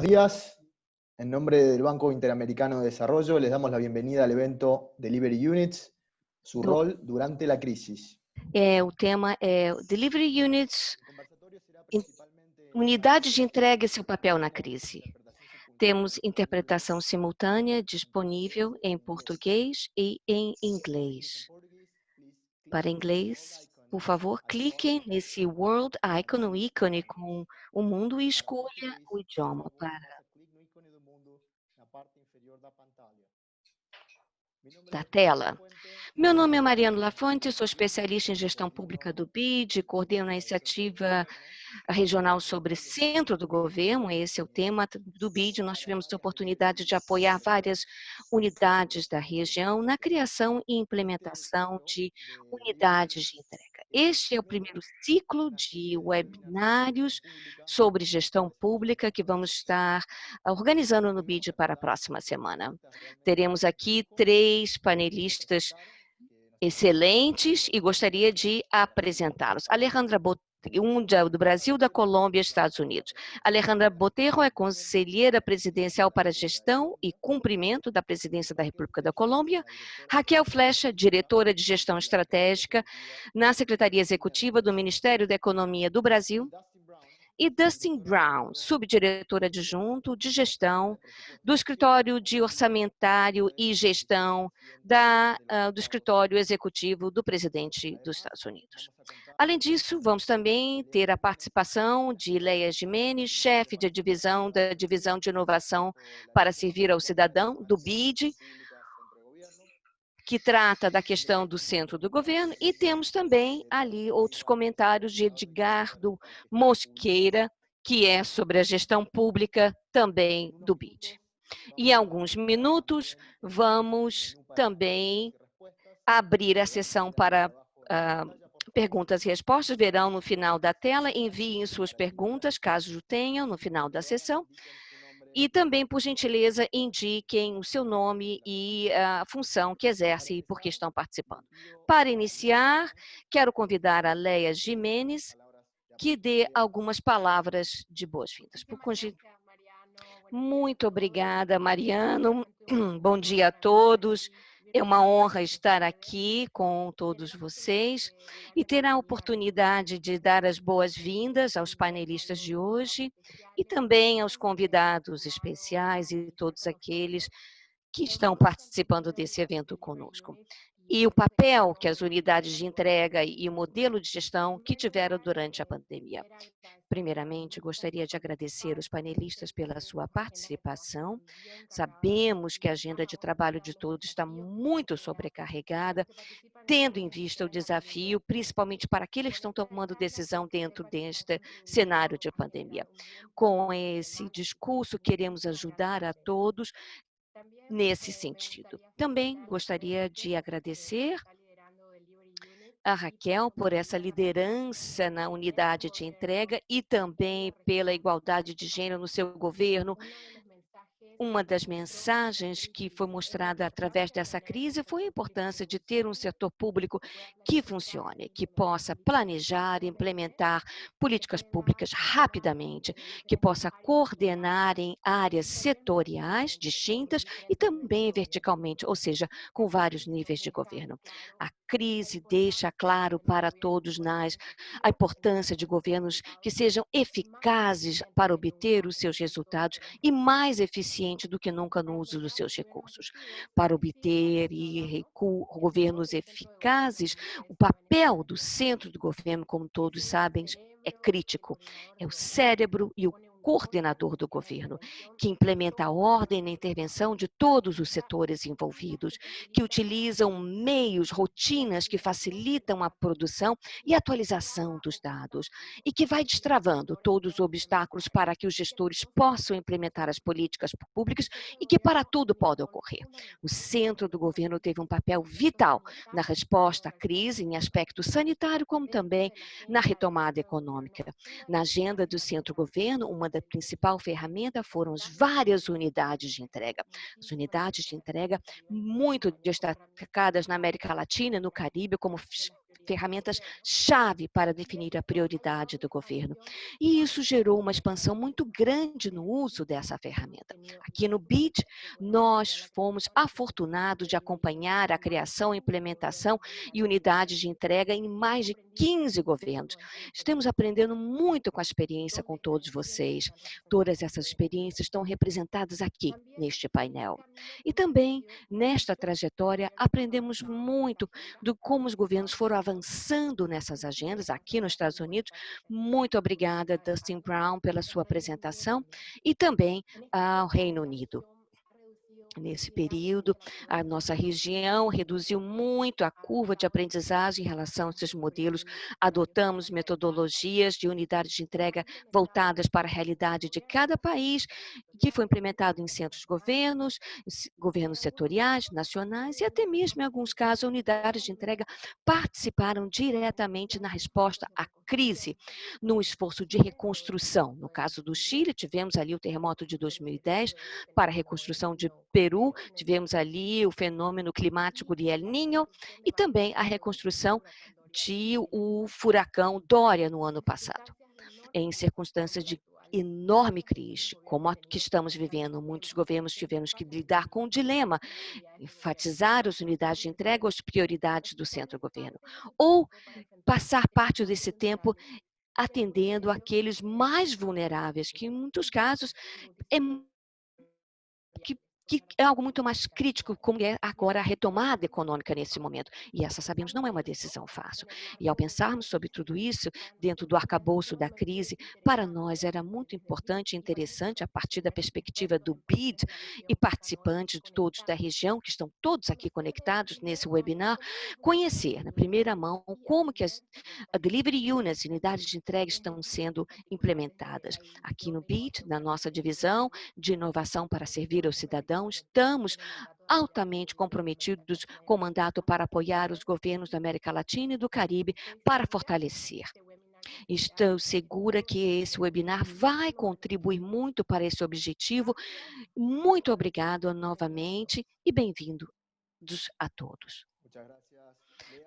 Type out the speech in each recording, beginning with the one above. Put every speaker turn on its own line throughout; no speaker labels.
Días. En nombre del Banco Interamericano de Desarrollo, les damos la bienvenida al evento Delivery Units, su rol durante la crisis.
O tema é Delivery Units,
El conversatorio será
in-
principalmente
unidades de entrega e seu papel na
con
crise.
interpretación simultánea
Temos
en
interpretação
inglés,
simultânea
en
disponível
francés y
em
en inglés.
português e em
For Portuguese and
inglês.
Portuguese, please click
Para
on the world
inglês,
icon
por favor,
above
clique nesse World
and
Icon, o
choose
ícone com
language.
o mundo, e
Para
escolha
português,
o
por
idioma.
favor, faça clique no ícone do mundo na parte inferior da pantalha. Mi nombre
Da
es Mariano
tela.
Lafuente,
Meu
soy
nome é Mariano
especialista
Lafonte, sou
en
especialista em
gestión
gestão pública
pública
do BID, coordeno a
para el centro del
iniciativa
gobierno.
regional
Tuvimos
sobre
la oportunidad
centro
de
do
apoyar
governo, esse é o tema do BID. Nós
a
tivemos a
varias
oportunidade de
unidades
apoiar
de la
várias unidades da região na criação e
Este es el
implementação
ciclo
de
de Delivery
unidades de
Units
entrega.
que
Este é o
iniciamos
primeiro ciclo
en la
de
serie denominada Gestión
webinários
Pública
sobre
que
gestão
estamos
pública que vamos
organizando.
estar organizando no
Tenemos
BID para a
acá
próxima
tres
semana.
panelistas realmente
Teremos
de
aqui
lujo
três
que les quiero
panelistas
presentar, que nos acompañan
excelentes, e
desde
gostaria de
Brasil,
apresentá-los. Alejandra Botelho, do Brasil, da Colômbia e Estados Unidos. Alejandra Botelho é conselheira presidencial para gestão e cumprimento da presidência da República da Colômbia. Raquel Flecha, diretora de gestão estratégica na Secretaria Executiva do Ministério da Economia do Brasil. E Dustin Brown, subdiretor adjunto de gestão do Escritório de Orçamentário e Gestão do Escritório Executivo do Presidente dos Estados Unidos. Além disso, vamos também ter a participação de Leia Jimenez, chefe de divisão da Divisão de Inovação para Servir ao Cidadão, do BID, que trata da questão do centro do governo, e temos também ali outros comentários de Edgardo Mosqueira, que é sobre a gestão pública também do BID. E em alguns minutos vamos também abrir a sessão para perguntas e respostas. Verão no final da tela, enviem suas perguntas, caso tenham, no final da sessão. E também, por gentileza, indiquem o seu nome e a função que exerce e por que estão participando. Para iniciar, quero convidar a Leia Jimenez, que dê algumas palavras de boas-vindas. Muito obrigada, Mariano. Bom dia a todos. É uma honra estar aqui com todos vocês e ter a oportunidade de dar as boas-vindas aos panelistas de hoje e também aos convidados especiais e todos aqueles que estão participando desse evento conosco. E o papel que as unidades de entrega e o modelo de gestão que tiveram durante a pandemia. Primeiramente, gostaria de agradecer os panelistas pela sua participação. Sabemos que a agenda de trabalho de todos está muito sobrecarregada, tendo em vista o desafio, principalmente para aqueles que estão tomando decisão dentro deste cenário de pandemia. Com esse discurso, queremos ajudar a todos nesse sentido. Também gostaria de agradecer a Raquel por essa liderança na unidade de entrega e também pela igualdade de gênero no seu governo. Uma das mensagens que foi mostrada através dessa crise foi a importância de ter um setor público que funcione, que possa planejar e implementar políticas públicas rapidamente, que possa coordenar em áreas setoriais distintas e também verticalmente, ou seja, com vários níveis de governo. A crise deixa claro para todos nós a importância de governos que sejam eficazes para obter os seus resultados e mais eficientes do que nunca no uso dos seus recursos. Para obter governos eficazes, o papel do centro do governo, como todos sabem, é crítico. É o cérebro e o coordenador do governo, que implementa a ordem na intervenção de todos os setores envolvidos, que utilizam meios, rotinas que facilitam a produção e atualização dos dados, e que vai destravando todos os obstáculos para que os gestores possam implementar as políticas públicas e que para tudo pode ocorrer. O centro do governo teve um papel vital na resposta à crise em aspecto sanitário, como também na retomada econômica. Na agenda do centro-governo, uma da principal ferramenta foram as várias unidades de entrega. As unidades de entrega muito destacadas na América Latina e no Caribe, como ferramentas-chave para definir a prioridade do governo. E isso gerou uma expansão muito grande no uso dessa ferramenta. Aqui no BID, nós fomos afortunados de acompanhar a criação, implementação e unidades de entrega em mais de 15 governos. Estamos aprendendo muito com a experiência com todos vocês. Todas essas experiências estão representadas aqui, neste painel. E também, nesta trajetória, aprendemos muito do como os governos foram avançando nessas agendas aqui nos Estados Unidos. Muito obrigada, Dustin Brown, pela sua apresentação e também ao Reino Unido. Nesse período, a nossa região reduziu muito a curva de aprendizagem em relação a esses modelos. Adotamos metodologias de unidades de entrega voltadas para a realidade de cada país, que foi implementado em centros de governos setoriais, nacionais e até mesmo, em alguns casos, unidades de entrega participaram diretamente na resposta à crise, no esforço de reconstrução. No caso do Chile, tivemos ali o terremoto de 2010, para a reconstrução de Peru, tivemos ali o fenômeno climático de El Niño e também a reconstrução de o furacão Dória no ano passado. Em circunstâncias de enorme crise, como a que estamos vivendo, muitos governos tivemos que lidar com o dilema, enfatizar as unidades de entrega ou as prioridades do centro-governo, ou passar parte desse tempo atendendo aqueles mais vulneráveis, que em muitos casos é que é algo muito mais crítico, como é agora a retomada econômica nesse momento. E essa, sabemos, não é uma decisão fácil. E ao pensarmos sobre tudo isso, dentro do arcabouço da crise, para nós era muito importante e interessante, a partir da perspectiva do BID e participantes de todos da região, que estão todos aqui conectados nesse webinar, conhecer, na primeira mão, como que as delivery units, unidades de entrega, estão sendo implementadas. Aqui no BID, na nossa divisão de inovação para servir ao cidadão, estamos altamente comprometidos com o mandato para apoiar os governos da América Latina e do Caribe para fortalecer. Estou segura que esse webinar vai contribuir muito para esse objetivo. Muito obrigado novamente e bem-vindos a todos.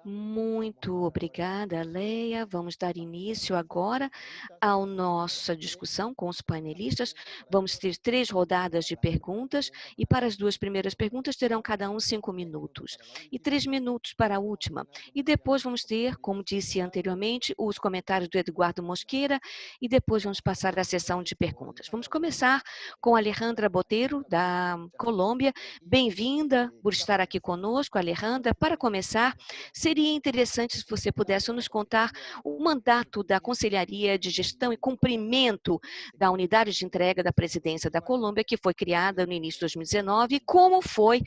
Muito obrigada, Leia. Vamos dar início agora à nossa discussão com os painelistas. Vamos ter 3 rodadas de perguntas e para as 2 primeiras perguntas terão cada um 5 minutos e 3 minutos para a última. E depois vamos ter, como disse anteriormente, os comentários do Eduardo Mosqueira e depois vamos passar à sessão de perguntas. Vamos começar com a Alejandra Botelho, da Colômbia. Bem-vinda por estar aqui conosco, Alejandra. Para começar, seria interessante se você pudesse nos contar o mandato da Conselharia de Gestão e Cumprimento da Unidade de Entrega da Presidência da Colômbia, que foi criada no início de 2019, e como foi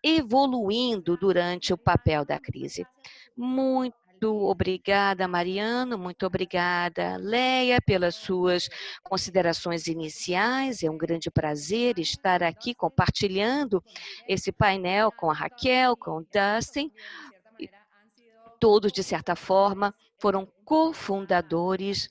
evoluindo durante o papel da crise. Muito obrigada, Mariano, muito obrigada, Leia, pelas suas considerações iniciais. É um grande prazer estar aqui compartilhando esse painel com a Raquel, com o Dustin. Todos, de certa forma, foram cofundadores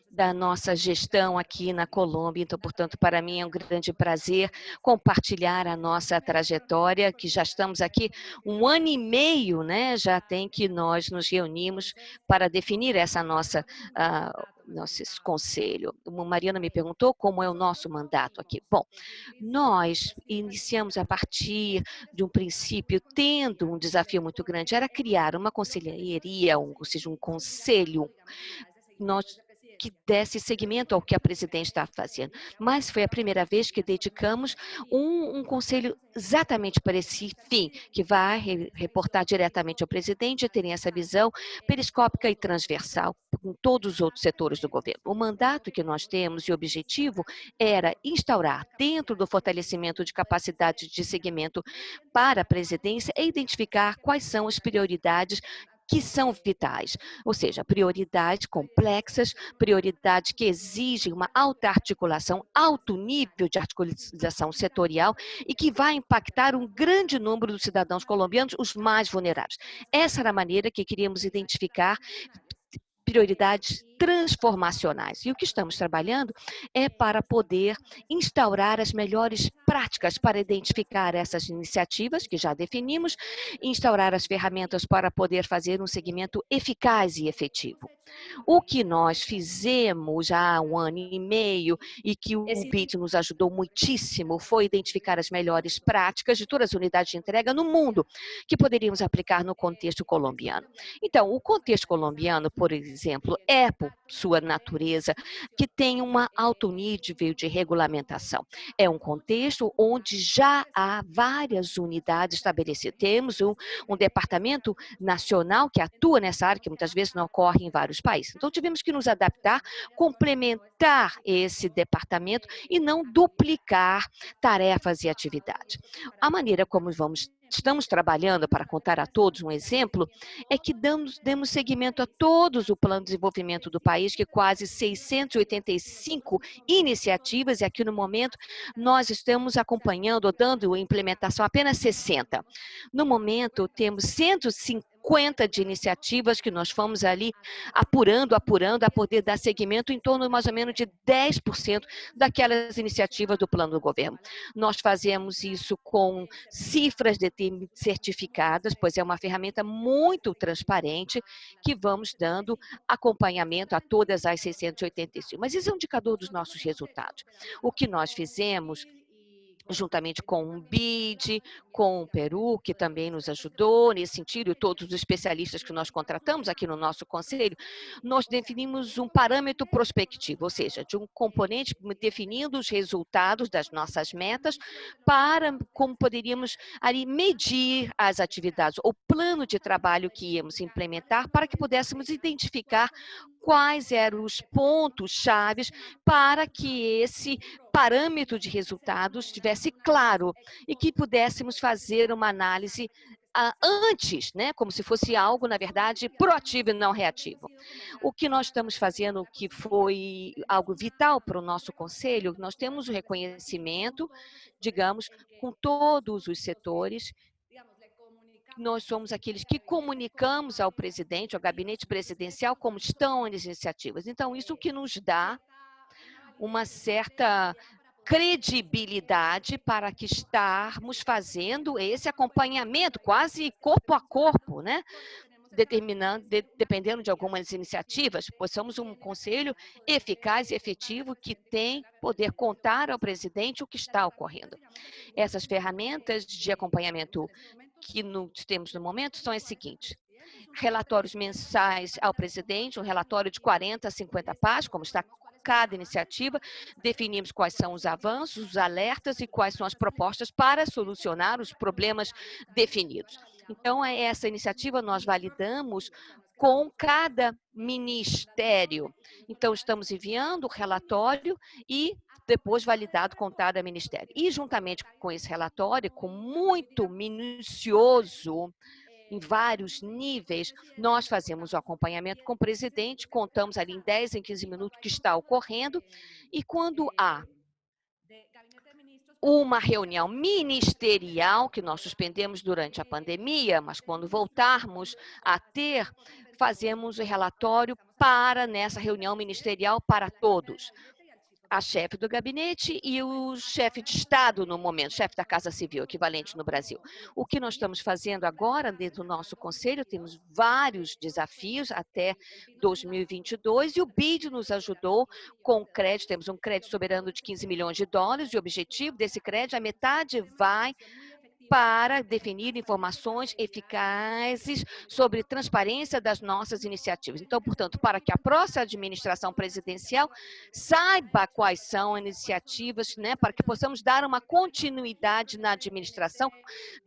da nossa gestão aqui na Colômbia. Então, portanto, para mim é um grande prazer compartilhar a nossa trajetória, que já estamos aqui 1 ano e meio, né? Já tem que nós nos reunimos para definir essa nosso conselho. A Mariana me perguntou como é o nosso mandato aqui. Bom, nós iniciamos a partir de um princípio, tendo um desafio muito grande, era criar uma conselheria, ou seja, um conselho, que desse seguimento ao que a presidente está fazendo. Mas foi a primeira vez que dedicamos um conselho exatamente para esse fim, que vai reportar diretamente ao presidente e ter essa visão periscópica e transversal com todos os outros setores do governo. O mandato que nós temos e o objetivo era instaurar, dentro do fortalecimento de capacidade de seguimento para a presidência, e identificar quais são as prioridades que são vitais, ou seja, prioridades complexas, prioridades que exigem uma alta articulação, alto nível de articulação setorial e que vai impactar um grande número dos cidadãos colombianos, os mais vulneráveis. Essa era a maneira que queríamos identificar prioridades transformacionais. E o que estamos trabalhando é para poder instaurar as melhores práticas práticas para identificar essas iniciativas que já definimos e instaurar as ferramentas para poder fazer um segmento eficaz e efetivo. O que nós fizemos já há 1 ano e meio e que o BID nos ajudou muitíssimo foi identificar as melhores práticas de todas as unidades de entrega no mundo que poderíamos aplicar no contexto colombiano. Então, o contexto colombiano, por exemplo, é, por sua natureza, que tem um alto nível de regulamentação. É um contexto onde já há várias unidades estabelecidas. Temos um departamento nacional que atua nessa área, que muitas vezes não ocorre em vários países. Então, tivemos que nos adaptar, complementar esse departamento e não duplicar tarefas e atividades. A maneira como estamos trabalhando, para contar a todos um exemplo, é que demos seguimento a todos o plano de desenvolvimento do país, que quase 685 iniciativas, e aqui no momento nós estamos acompanhando ou dando implementação apenas 60. No momento, temos 150 de iniciativas que nós fomos ali apurando, a poder dar seguimento em torno mais ou menos de 10% daquelas iniciativas do plano do governo. Nós fazemos isso com cifras certificadas, pois é uma ferramenta muito transparente que vamos dando acompanhamento a todas as 685. Mas isso é um indicador dos nossos resultados. O que nós fizemos juntamente com o BID, com o Peru, que também nos ajudou nesse sentido, e todos os especialistas que nós contratamos aqui no nosso conselho, nós definimos um parâmetro prospectivo, ou seja, de um componente definindo os resultados das nossas metas para como poderíamos ali medir as atividades, o plano de trabalho que íamos implementar para que pudéssemos identificar quais eram os pontos chaves para que esse parâmetro de resultados estivesse claro e que pudéssemos fazer uma análise antes, né, como se fosse algo, na verdade, proativo e não reativo. O que nós estamos fazendo, que foi algo vital para o nosso conselho, nós temos o reconhecimento, digamos, com todos os setores. Nós somos aqueles que comunicamos ao presidente, ao gabinete presidencial, como estão as iniciativas. Então, isso que nos dá uma certa credibilidade para que estarmos fazendo esse acompanhamento quase corpo a corpo, né? Dependendo de algumas iniciativas, pois somos um conselho eficaz e efetivo que tem poder contar ao presidente o que está ocorrendo. Essas ferramentas de acompanhamento que temos no momento são as seguintes: relatórios mensais ao presidente, um relatório de 40 a 50 páginas, como está cada iniciativa, definimos quais são os avanços, os alertas e quais são as propostas para solucionar os problemas definidos. Então, essa iniciativa nós validamos com cada ministério. Então, estamos enviando o relatório e depois validado com cada ministério. E, juntamente com esse relatório, com muito minucioso, em vários níveis, nós fazemos o acompanhamento com o presidente, contamos ali em 10, em 15 minutos o que está ocorrendo, e quando há uma reunião ministerial, que nós suspendemos durante a pandemia, mas quando voltarmos a ter, fazemos o relatório nessa reunião ministerial para todos. A chefe do gabinete e o chefe de Estado no momento, chefe da Casa Civil, equivalente no Brasil. O que nós estamos fazendo agora dentro do nosso conselho, temos vários desafios até 2022 e o BID nos ajudou com crédito, temos um crédito soberano de 15 milhões de dólares e o objetivo desse crédito, a metade vai para definir informações eficazes sobre transparência das nossas iniciativas. Então, portanto, para que a próxima administração presidencial saiba quais são as iniciativas, né, para que possamos dar uma continuidade na administração,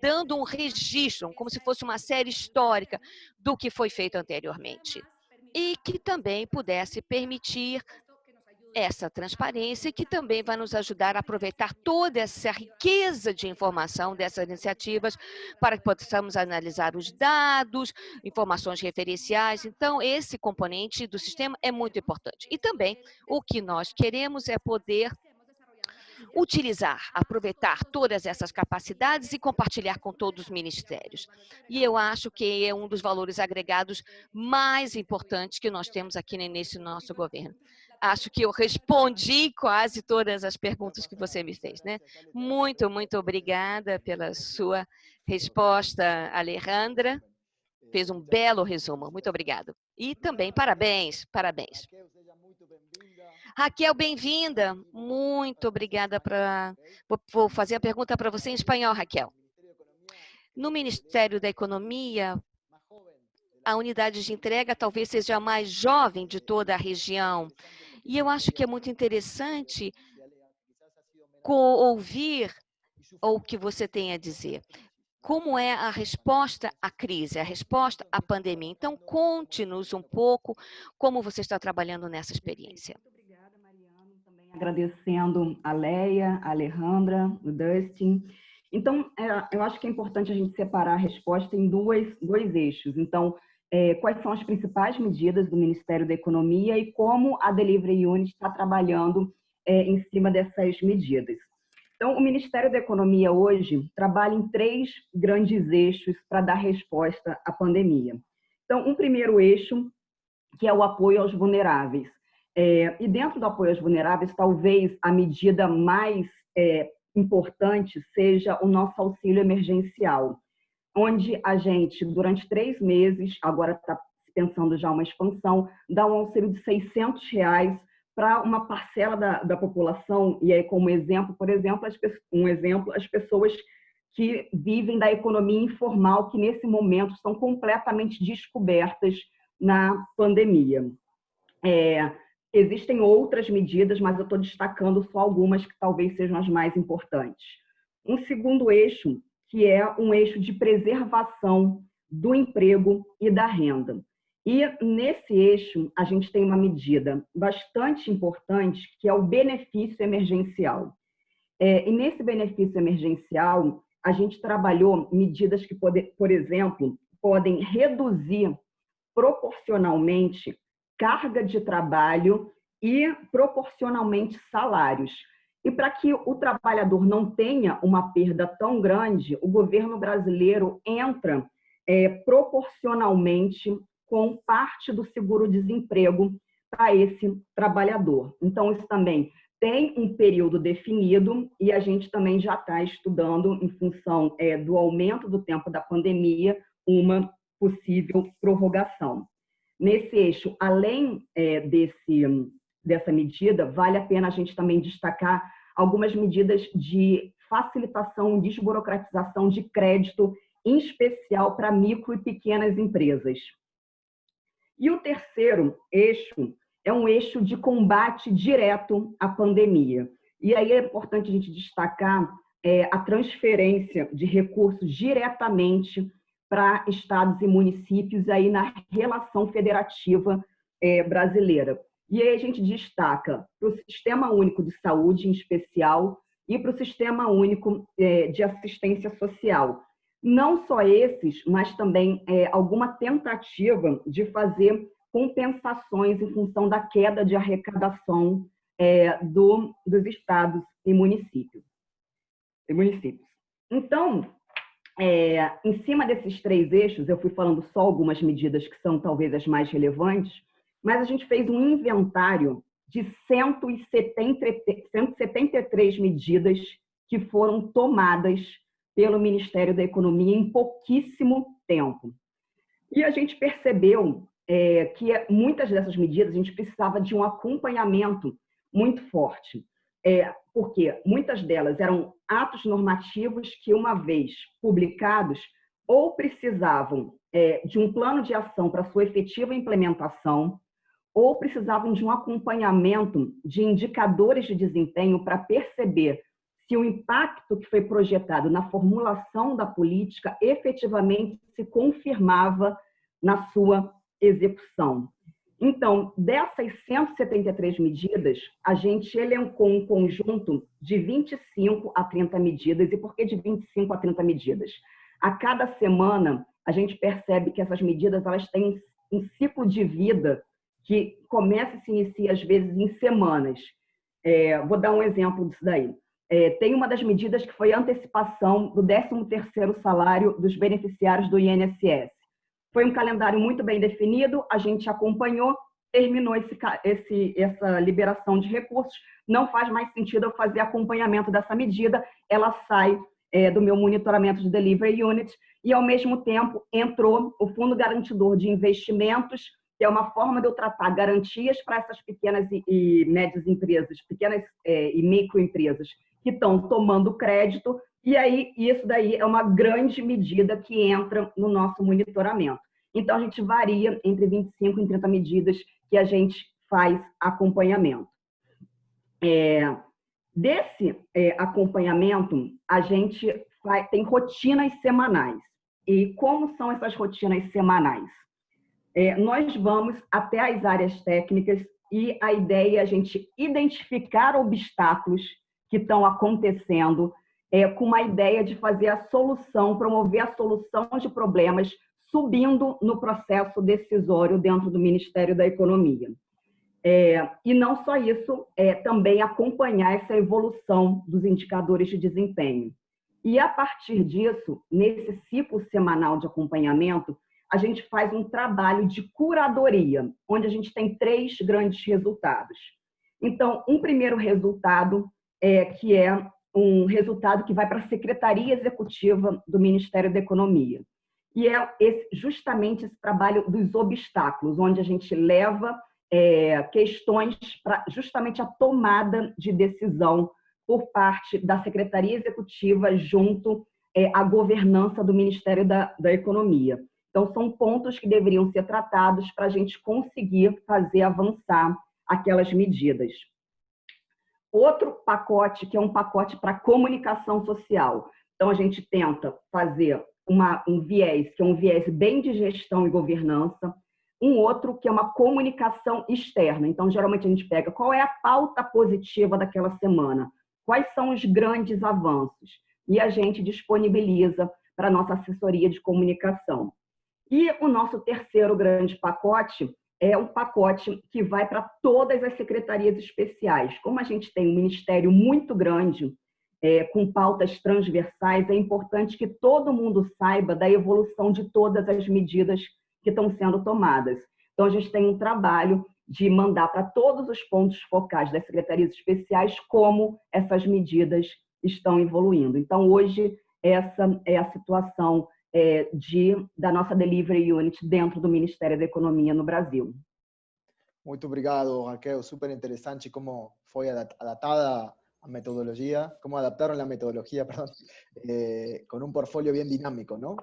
dando um registro, como se fosse uma série histórica do que foi feito anteriormente. E que também pudesse permitir essa transparência, que também vai nos ajudar a aproveitar toda essa riqueza de informação dessas iniciativas para que possamos analisar os dados, informações referenciais. Então, esse componente do sistema é muito importante. E também o que nós queremos é poder aproveitar todas essas capacidades e compartilhar com todos os ministérios. E eu acho que é um dos valores agregados mais importantes que nós temos aqui nesse nosso governo. acho que eu respondi quase todas as perguntas que você me fez, né? Muito, muito obrigada pela sua resposta, Alejandra. Fez um belo resumo. Muito obrigado. E também parabéns, parabéns. Raquel, bem-vinda. Muito obrigada. Vou fazer a pergunta para você em espanhol, Raquel. No Ministério da Economia, a unidade de entrega talvez seja a mais jovem de toda a região. E eu acho que é muito interessante ouvir o que você tem a dizer. Como é a resposta à crise, a resposta à pandemia? Então, conte-nos um pouco como você está trabalhando nessa experiência.
Muito obrigada, Mariana. Também agradecendo a Leia, a Alejandra, o Dustin. Então, eu acho que é importante a gente separar a resposta em dois eixos. Então, quais são as principais medidas do Ministério da Economia e como a Delivery Unit está trabalhando em cima dessas medidas. Então, o Ministério da Economia hoje trabalha em 3 grandes eixos para dar resposta à pandemia. Então, um primeiro eixo, que é o apoio aos vulneráveis. E dentro do apoio aos vulneráveis, talvez a medida mais importante seja o nosso auxílio emergencial, onde a gente, durante 3 meses, agora está pensando já uma expansão, dá um auxílio de R$600 para uma parcela da população, e aí como exemplo, por exemplo, as pessoas que vivem da economia informal, que nesse momento são completamente descobertas na pandemia. Existem outras medidas, mas eu estou destacando só algumas que talvez sejam as mais importantes. Um segundo eixo, que é um eixo de preservação do emprego e da renda. E nesse eixo, a gente tem uma medida bastante importante, que é o benefício emergencial. E nesse benefício emergencial, a gente trabalhou medidas que, por exemplo, podem reduzir proporcionalmente carga de trabalho e proporcionalmente salários. E para que o trabalhador não tenha uma perda tão grande, o governo brasileiro entra proporcionalmente com parte do seguro-desemprego para esse trabalhador. Então, isso também tem um período definido e a gente também já está estudando, em função do aumento do tempo da pandemia, uma possível prorrogação. Nesse eixo, além dessa medida, vale a pena a gente também destacar algumas medidas de facilitação e desburocratização de crédito, em especial para micro e pequenas empresas. E o terceiro eixo é um eixo de combate direto à pandemia. E aí é importante a gente destacar a transferência de recursos diretamente para estados e municípios aí na relação federativa brasileira. E aí a gente destaca para o Sistema Único de Saúde, em especial, e para o Sistema Único de Assistência Social. Não só esses, mas também alguma tentativa de fazer compensações em função da queda de arrecadação dos estados e municípios. Então, em cima desses 3 eixos, eu fui falando só algumas medidas que são talvez as mais relevantes, mas a gente fez um inventário de 173 medidas que foram tomadas pelo Ministério da Economia em pouquíssimo tempo. E a gente percebeu que muitas dessas medidas a gente precisava de um acompanhamento muito forte, porque muitas delas eram atos normativos que, uma vez publicados, ou precisavam de um plano de ação para sua efetiva implementação, ou precisavam de um acompanhamento de indicadores de desempenho para perceber se o impacto que foi projetado na formulação da política efetivamente se confirmava na sua execução. Então, dessas 173 medidas, a gente elencou um conjunto de 25 a 30 medidas. E por que de 25 a 30 medidas? A cada semana, a gente percebe que essas medidas elas têm um ciclo de vida que começa e se inicia, às vezes, em semanas. Vou dar um exemplo disso daí. Tem uma das medidas que foi a antecipação do 13º salário dos beneficiários do INSS. Foi um calendário muito bem definido, a gente acompanhou terminou essa liberação de recursos, não faz mais sentido eu fazer acompanhamento dessa medida, ela sai do meu monitoramento de Delivery Unit, e, ao mesmo tempo, entrou o Fundo Garantidor de Investimentos, que é uma forma de eu tratar garantias para essas pequenas e médias empresas, pequenas e microempresas que estão tomando crédito, e aí isso daí é uma grande medida que entra no nosso monitoramento. Então, a gente varia entre 25 e 30 medidas que a gente faz acompanhamento. Desse acompanhamento, a gente tem rotinas semanais. E como são essas rotinas semanais? Nós vamos até as áreas técnicas e a ideia é a gente identificar obstáculos que estão acontecendo com uma ideia de fazer a solução, promover a solução de problemas subindo no processo decisório dentro do Ministério da Economia. E não só isso, também acompanhar essa evolução dos indicadores de desempenho. E, a partir disso, nesse ciclo semanal de acompanhamento, a gente faz um trabalho de curadoria, onde a gente tem 3 grandes resultados. Então, um primeiro resultado, que é um resultado que vai para a Secretaria Executiva do Ministério da Economia. E é justamente esse trabalho dos obstáculos, onde a gente leva questões para justamente a tomada de decisão por parte da Secretaria Executiva junto à governança do Ministério da Economia. Então, são pontos que deveriam ser tratados para a gente conseguir fazer avançar aquelas medidas. Outro pacote, que é um pacote para comunicação social. Então, a gente tenta fazer um viés, que é um viés bem de gestão e governança, um outro que é uma comunicação externa. Então, geralmente, a gente pega qual é a pauta positiva daquela semana, quais são os grandes avanços, e a gente disponibiliza para a nossa assessoria de comunicação. E o nosso terceiro grande pacote é um pacote que vai para todas as secretarias especiais. Como a gente tem um ministério muito grande, com pautas transversais, é importante que todo mundo saiba da evolução de todas as medidas que estão sendo tomadas. Então, a gente tem um trabalho de mandar para todos os pontos focais das secretarias especiais como essas medidas estão evoluindo. Então, hoje, essa é a situação da nossa Delivery Unit dentro do Ministério da Economia no Brasil.
Muito obrigado, Raquel. Súper interessante como foi adaptada a metodología, cómo adaptaron la metodología, perdón, con un portfolio bien dinámico, ¿no?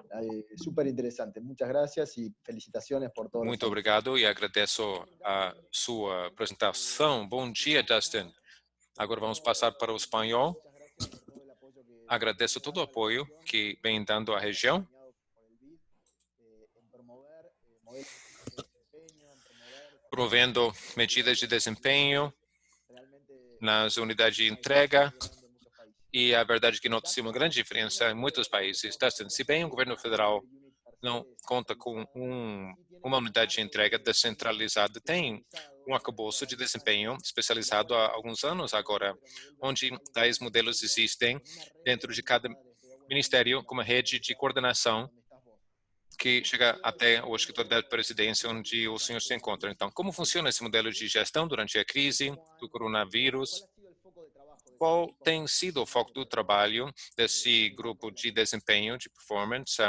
Súper interesante. Muchas gracias y felicitaciones por todo.
Muito obrigado e agradeço a sua apresentação. Bom dia, Dustin. Agora vamos passar para o espanhol. Agradeço todo o apoio que vem dando à região. Promovendo medidas de desempenho nas unidades de entrega, e a verdade é que nota-se uma grande diferença em muitos países. Se bem o governo federal não conta com uma unidade de entrega descentralizada, tem um arcabouço de desempenho especializado há alguns anos agora, onde tais modelos existem dentro de cada ministério com uma rede de coordenação que chega até o escritório da presidência, onde o senhor se encontra. Então, como funciona esse modelo de gestão durante a crise do coronavírus? Qual tem sido o foco do trabalho desse grupo de desempenho, de performance?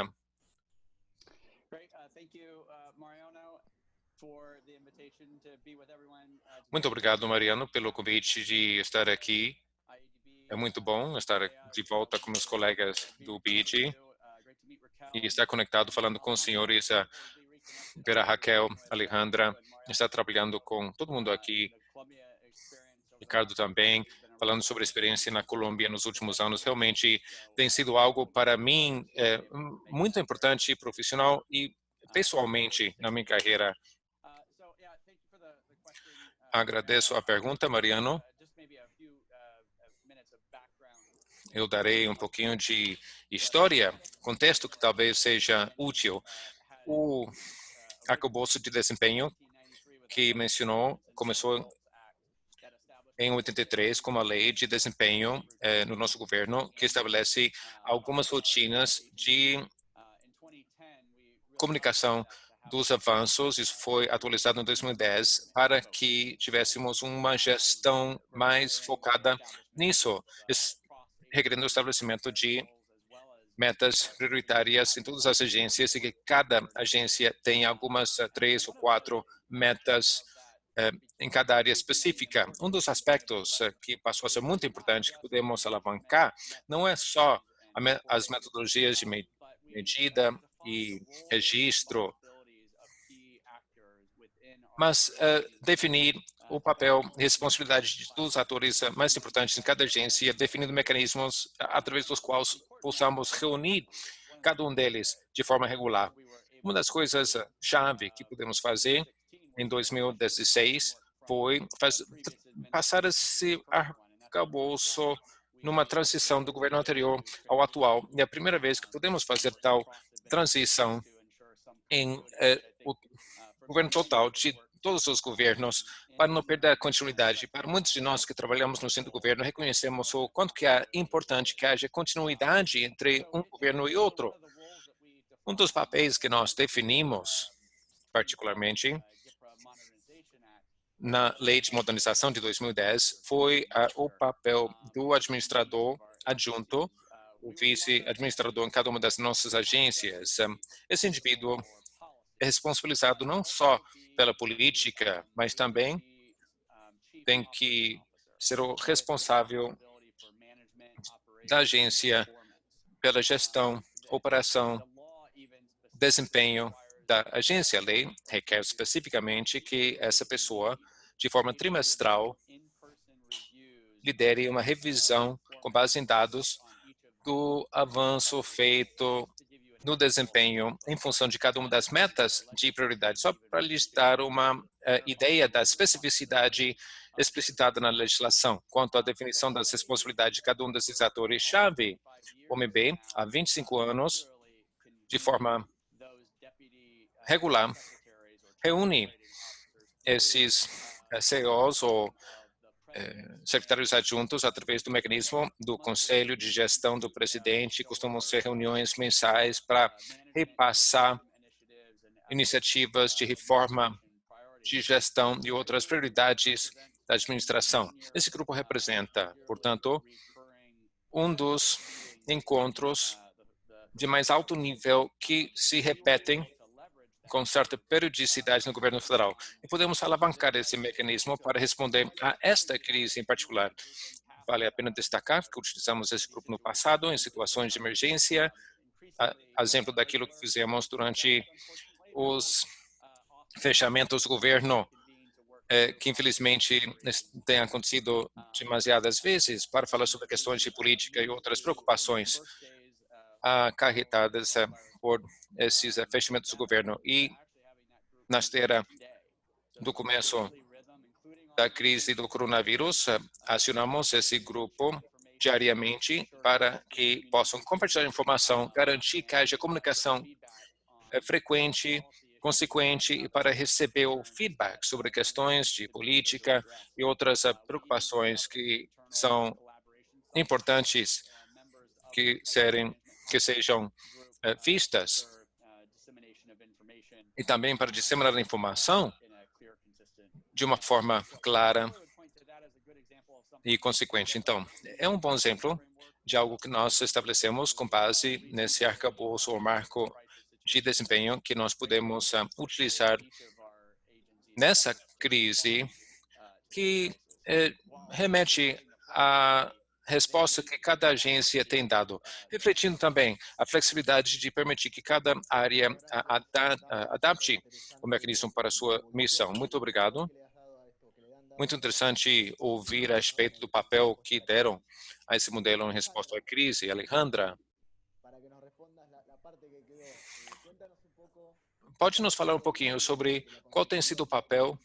Muito obrigado, Mariano, pelo convite de estar aqui. É muito bom estar de volta com meus colegas do BID e estar conectado falando com os senhores, Vera, Raquel, Alejandra, está trabalhando com todo mundo aqui, Ricardo também, falando sobre a experiência na Colômbia nos últimos anos. Realmente tem sido algo para mim muito importante, profissional e pessoalmente na minha carreira. Agradeço a pergunta, Mariano. Eu darei um pouquinho de história, contexto que talvez seja útil. O arcabouço de desempenho que mencionou começou em 83 com uma lei de desempenho no nosso governo que estabelece algumas rotinas de comunicação dos avanços, isso foi atualizado em 2010, para que tivéssemos uma gestão mais focada nisso, requerendo o estabelecimento de metas prioritárias em todas as agências e que cada agência tem algumas 3 ou 4 metas em cada área específica. Um dos aspectos que passou a ser muito importante, que podemos alavancar, não é só as metodologias de medida e registro, mas definir o papel e responsabilidade de todos os atores mais importantes em cada agência, definindo mecanismos através dos quais possamos reunir cada um deles de forma regular. Uma das coisas chave que podemos fazer em 2016 foi passar esse arcabouço numa transição do governo anterior ao atual. E é a primeira vez que podemos fazer tal transição em o governo total de todos os governos, para não perder a continuidade. Para muitos de nós que trabalhamos no centro do governo, reconhecemos o quanto que é importante que haja continuidade entre um governo e outro. Um dos papéis que nós definimos, particularmente, na Lei de Modernização de 2010, foi o papel do administrador adjunto, o vice-administrador em cada uma das nossas agências. Esse indivíduo é responsabilizado não só pela política, mas também tem que ser o responsável da agência pela gestão, operação, desempenho da agência. A lei requer especificamente que essa pessoa, de forma trimestral, lidere uma revisão com base em dados do avanço feito no desempenho em função de cada uma das metas de prioridade. Só para lhes dar uma ideia da especificidade explicitada na legislação quanto à definição das responsabilidades de cada um desses atores-chave, o OMB, há 25 anos, de forma regular, reúne esses CEOs ou secretários adjuntos através do mecanismo do Conselho de Gestão do Presidente. Costumam ser reuniões mensais para repassar iniciativas de reforma de gestão e outras prioridades da administração. Esse grupo representa, portanto, um dos encontros de mais alto nível que se repetem com certa periodicidade no governo federal. E podemos alavancar esse mecanismo para responder a esta crise em particular. Vale a pena destacar que utilizamos esse grupo no passado em situações de emergência, exemplo daquilo que fizemos durante os fechamentos do governo, que infelizmente tem acontecido demasiadas vezes, para falar sobre questões de política e outras preocupações acarretadas por esses fechamentos do governo. E na esteira do começo da crise do coronavírus, acionamos esse grupo diariamente para que possam compartilhar informação, garantir que haja comunicação frequente, consequente e para receber o feedback sobre questões de política e outras preocupações que são importantes que sejam vistas, e também para disseminar a informação de uma forma clara e consequente. Então, é um bom exemplo de algo que nós estabelecemos com base nesse arcabouço ou marco de desempenho que nós podemos utilizar nessa crise, que remete à resposta que cada agência tem dado, refletindo também a flexibilidade de permitir que cada área adapte o mecanismo para a sua missão. Muito obrigado. Muito interessante ouvir a respeito do papel que deram a esse modelo em resposta à crise. Alejandra, pode nos falar um pouquinho sobre qual tem sido o papel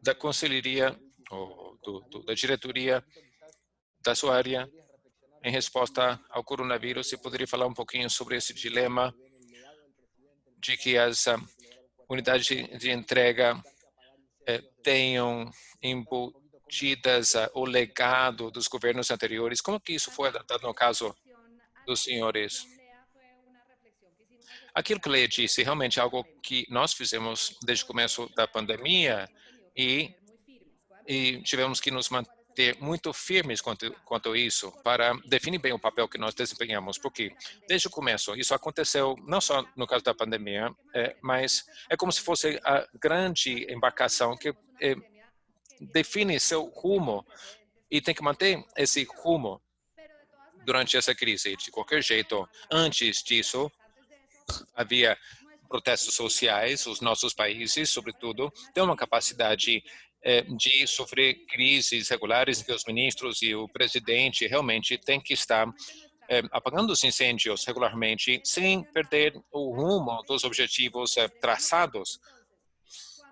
da conselheria ou da diretoria da sua área em resposta ao coronavírus? Você poderia falar um pouquinho sobre esse dilema de que as unidades de entrega tenham embutidas o legado dos governos anteriores? Como que isso foi adaptado no caso dos senhores? Aquilo que Leia disse, realmente é algo que nós fizemos desde o começo da pandemia e tivemos que nos manter muito firmes quanto a isso, para definir bem o papel que nós desempenhamos, porque desde o começo, isso aconteceu não só no caso da pandemia, mas é como se fosse a grande embarcação que define seu rumo e tem que manter esse rumo durante essa crise. De qualquer jeito, antes disso, havia protestos sociais, os nossos países, sobretudo, têm uma capacidade de sofrer crises regulares em que os ministros e o presidente realmente têm que estar apagando os incêndios regularmente, sem perder o rumo dos objetivos traçados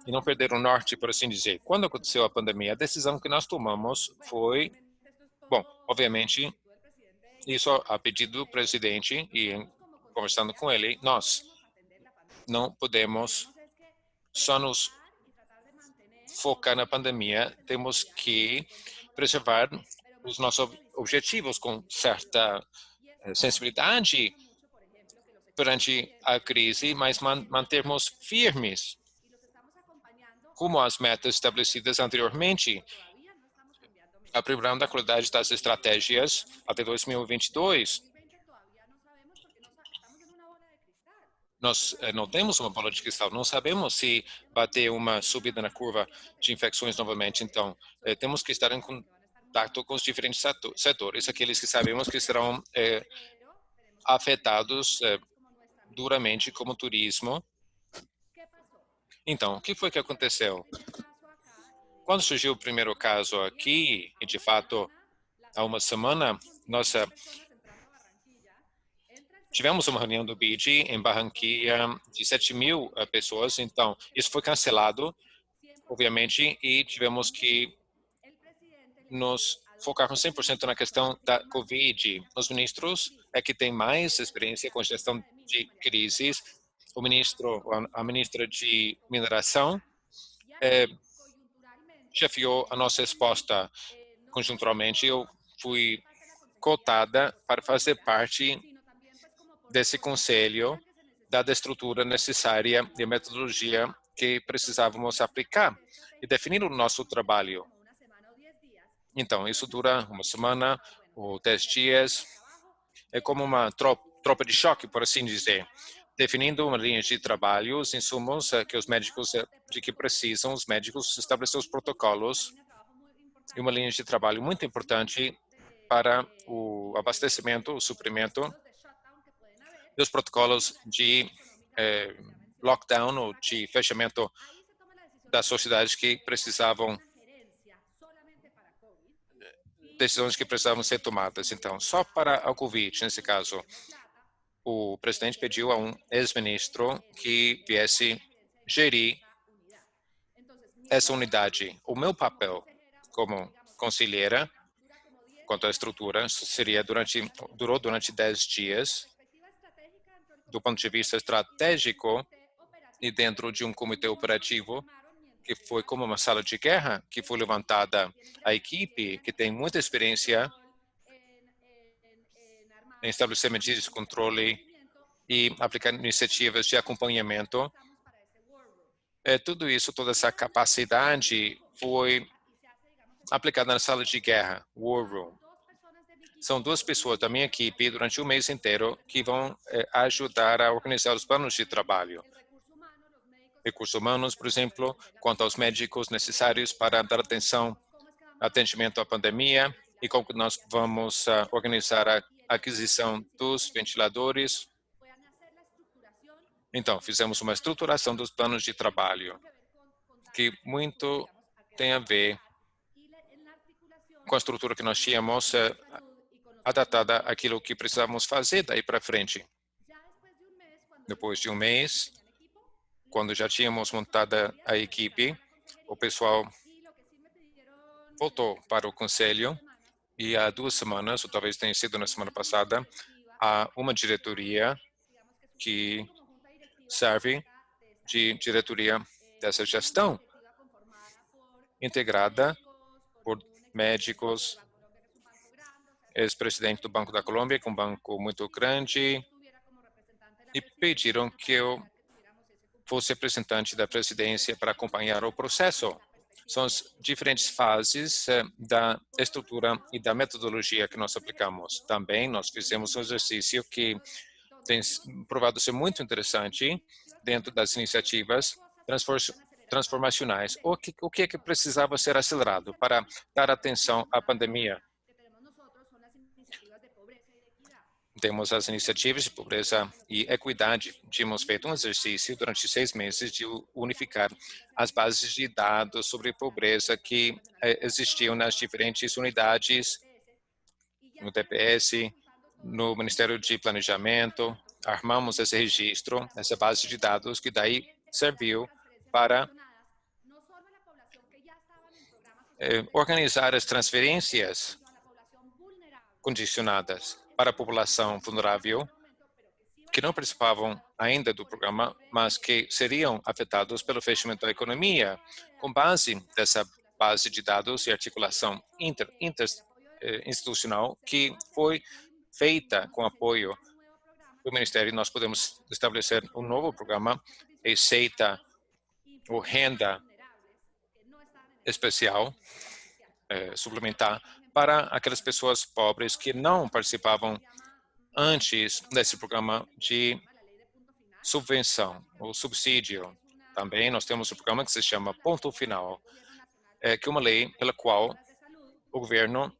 e não perder o norte, por assim dizer. Quando aconteceu a pandemia, a decisão que nós tomamos foi, bom, obviamente, isso a pedido do presidente e conversando com ele, nós não podemos só nos focar na pandemia, temos que preservar os nossos objetivos com certa sensibilidade perante a crise, mas mantermos firmes como as metas estabelecidas anteriormente, aprimorando a qualidade das estratégias até 2022. Nós não temos uma bola de cristal, não sabemos se bater uma subida na curva de infecções novamente. Então, temos que estar em contato com os diferentes setores, aqueles que sabemos que serão afetados duramente, como o turismo. Então, o que foi que aconteceu? Quando surgiu o primeiro caso aqui, e de fato, há uma semana, nós tivemos uma reunião do BID em Barranquilla de 7.000 pessoas, então isso foi cancelado, obviamente, e tivemos que nos focarmos 100% na questão da Covid. Os ministros é que têm mais experiência com gestão de crises. A ministra de Mineração chefiou a nossa resposta conjunturalmente. Eu fui cotada para fazer parte desse conselho, dada a estrutura necessária e a metodologia que precisávamos aplicar e definir o nosso trabalho. Então, isso dura uma semana ou 10 dias. É como uma tropa de choque, por assim dizer, definindo uma linha de trabalho, os insumos que os médicos de que precisam, os médicos estabelecer os protocolos e uma linha de trabalho muito importante para o abastecimento, o suprimento e os protocolos de lockdown ou de fechamento das sociedades que precisavam, decisões que precisavam ser tomadas. Então, só para a Covid, nesse caso, o presidente pediu a um ex-ministro que viesse gerir essa unidade. O meu papel como conselheira, quanto à estrutura, durou durante 10 dias. Do ponto de vista estratégico e dentro de um comitê operativo, que foi como uma sala de guerra, que foi levantada a equipe, que tem muita experiência em estabelecer medidas de controle e aplicar iniciativas de acompanhamento. Tudo isso, toda essa capacidade foi aplicada na sala de guerra, War Room. São 2 pessoas da minha equipe durante o mês inteiro que vão ajudar a organizar os planos de trabalho. Recursos humanos, por exemplo, quanto aos médicos necessários para dar atendimento à pandemia e como nós vamos organizar a aquisição dos ventiladores. Então, fizemos uma estruturação dos planos de trabalho, que muito tem a ver com a estrutura que nós tínhamos adaptada àquilo que precisávamos fazer daí para frente. Depois de um mês, quando já tínhamos montada a equipe, o pessoal voltou para o conselho e há 2 semanas, ou talvez tenha sido na semana passada, há uma diretoria que serve de diretoria dessa gestão, integrada por médicos, ex-presidente do Banco da Colômbia, que é um banco muito grande, e pediram que eu fosse representante da presidência para acompanhar o processo. São as diferentes fases da estrutura e da metodologia que nós aplicamos. Também nós fizemos um exercício que tem provado ser muito interessante dentro das iniciativas transformacionais. O que é que precisava ser acelerado para dar atenção à pandemia? Temos as iniciativas de pobreza e equidade. Tínhamos feito um exercício durante 6 meses de unificar as bases de dados sobre pobreza que existiam nas diferentes unidades, no TPS, no Ministério de Planejamento. Armamos esse registro, essa base de dados, que daí serviu para organizar as transferências condicionadas para a população vulnerável, que não participavam ainda do programa, mas que seriam afetados pelo fechamento da economia, com base dessa base de dados e articulação interinstitucional que foi feita com apoio do Ministério. Nós podemos estabelecer um novo programa, receita ou renda especial, suplementar, para aquelas pessoas pobres que não participavam antes desse programa de subvenção ou subsídio. Também nós temos um programa que se chama Ponto Final, que é uma lei pela qual o governo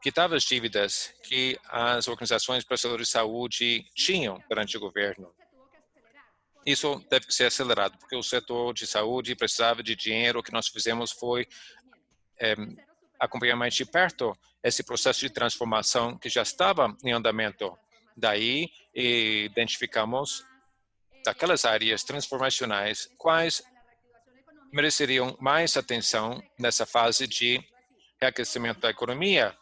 quitava as dívidas que as organizações prestadoras de saúde tinham perante o governo. Isso deve ser acelerado, porque o setor de saúde precisava de dinheiro. O que nós fizemos foi acompanhar mais de perto esse processo de transformação que já estava em andamento. Daí, identificamos daquelas áreas transformacionais quais mereceriam mais atenção nessa fase de reaquecimento da economia.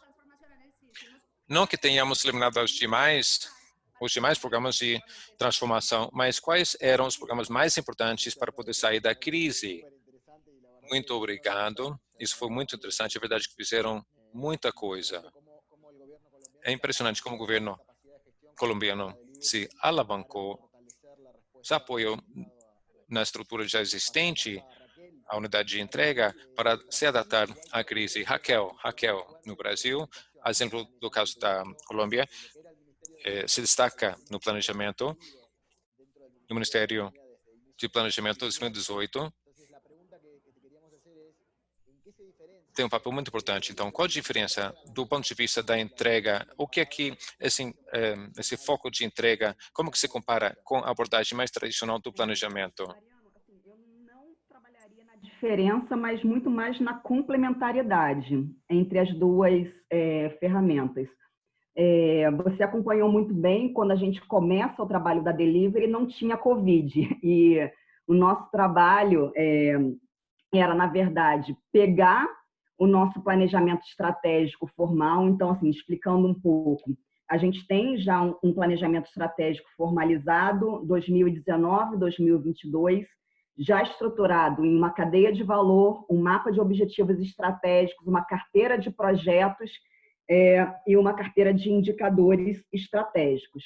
Não que tenhamos eliminado os demais programas de transformação, mas quais eram os programas mais importantes para poder sair da crise. Muito obrigado. Isso foi muito interessante. É verdade que fizeram muita coisa. É impressionante como o governo colombiano se alavancou, se apoiou na estrutura já existente, a unidade de entrega, para se adaptar à crise. Raquel, no Brasil, exemplo do caso da Colômbia, se destaca no planejamento, no Ministério de Planejamento 2018, tem um papel muito importante. Então, qual a diferença do ponto de vista da entrega? O que é que esse foco de entrega, como que se compara com a abordagem mais tradicional do planejamento?
Eu não trabalharia na diferença, mas muito mais na complementariedade entre as duas ferramentas. Você acompanhou muito bem, quando a gente começa o trabalho da Delivery, não tinha Covid. E o nosso trabalho era, na verdade, pegar o nosso planejamento estratégico formal. Então, assim, explicando um pouco, a gente tem já um planejamento estratégico formalizado, 2019, 2022, já estruturado em uma cadeia de valor, um mapa de objetivos estratégicos, uma carteira de projetos e uma carteira de indicadores estratégicos.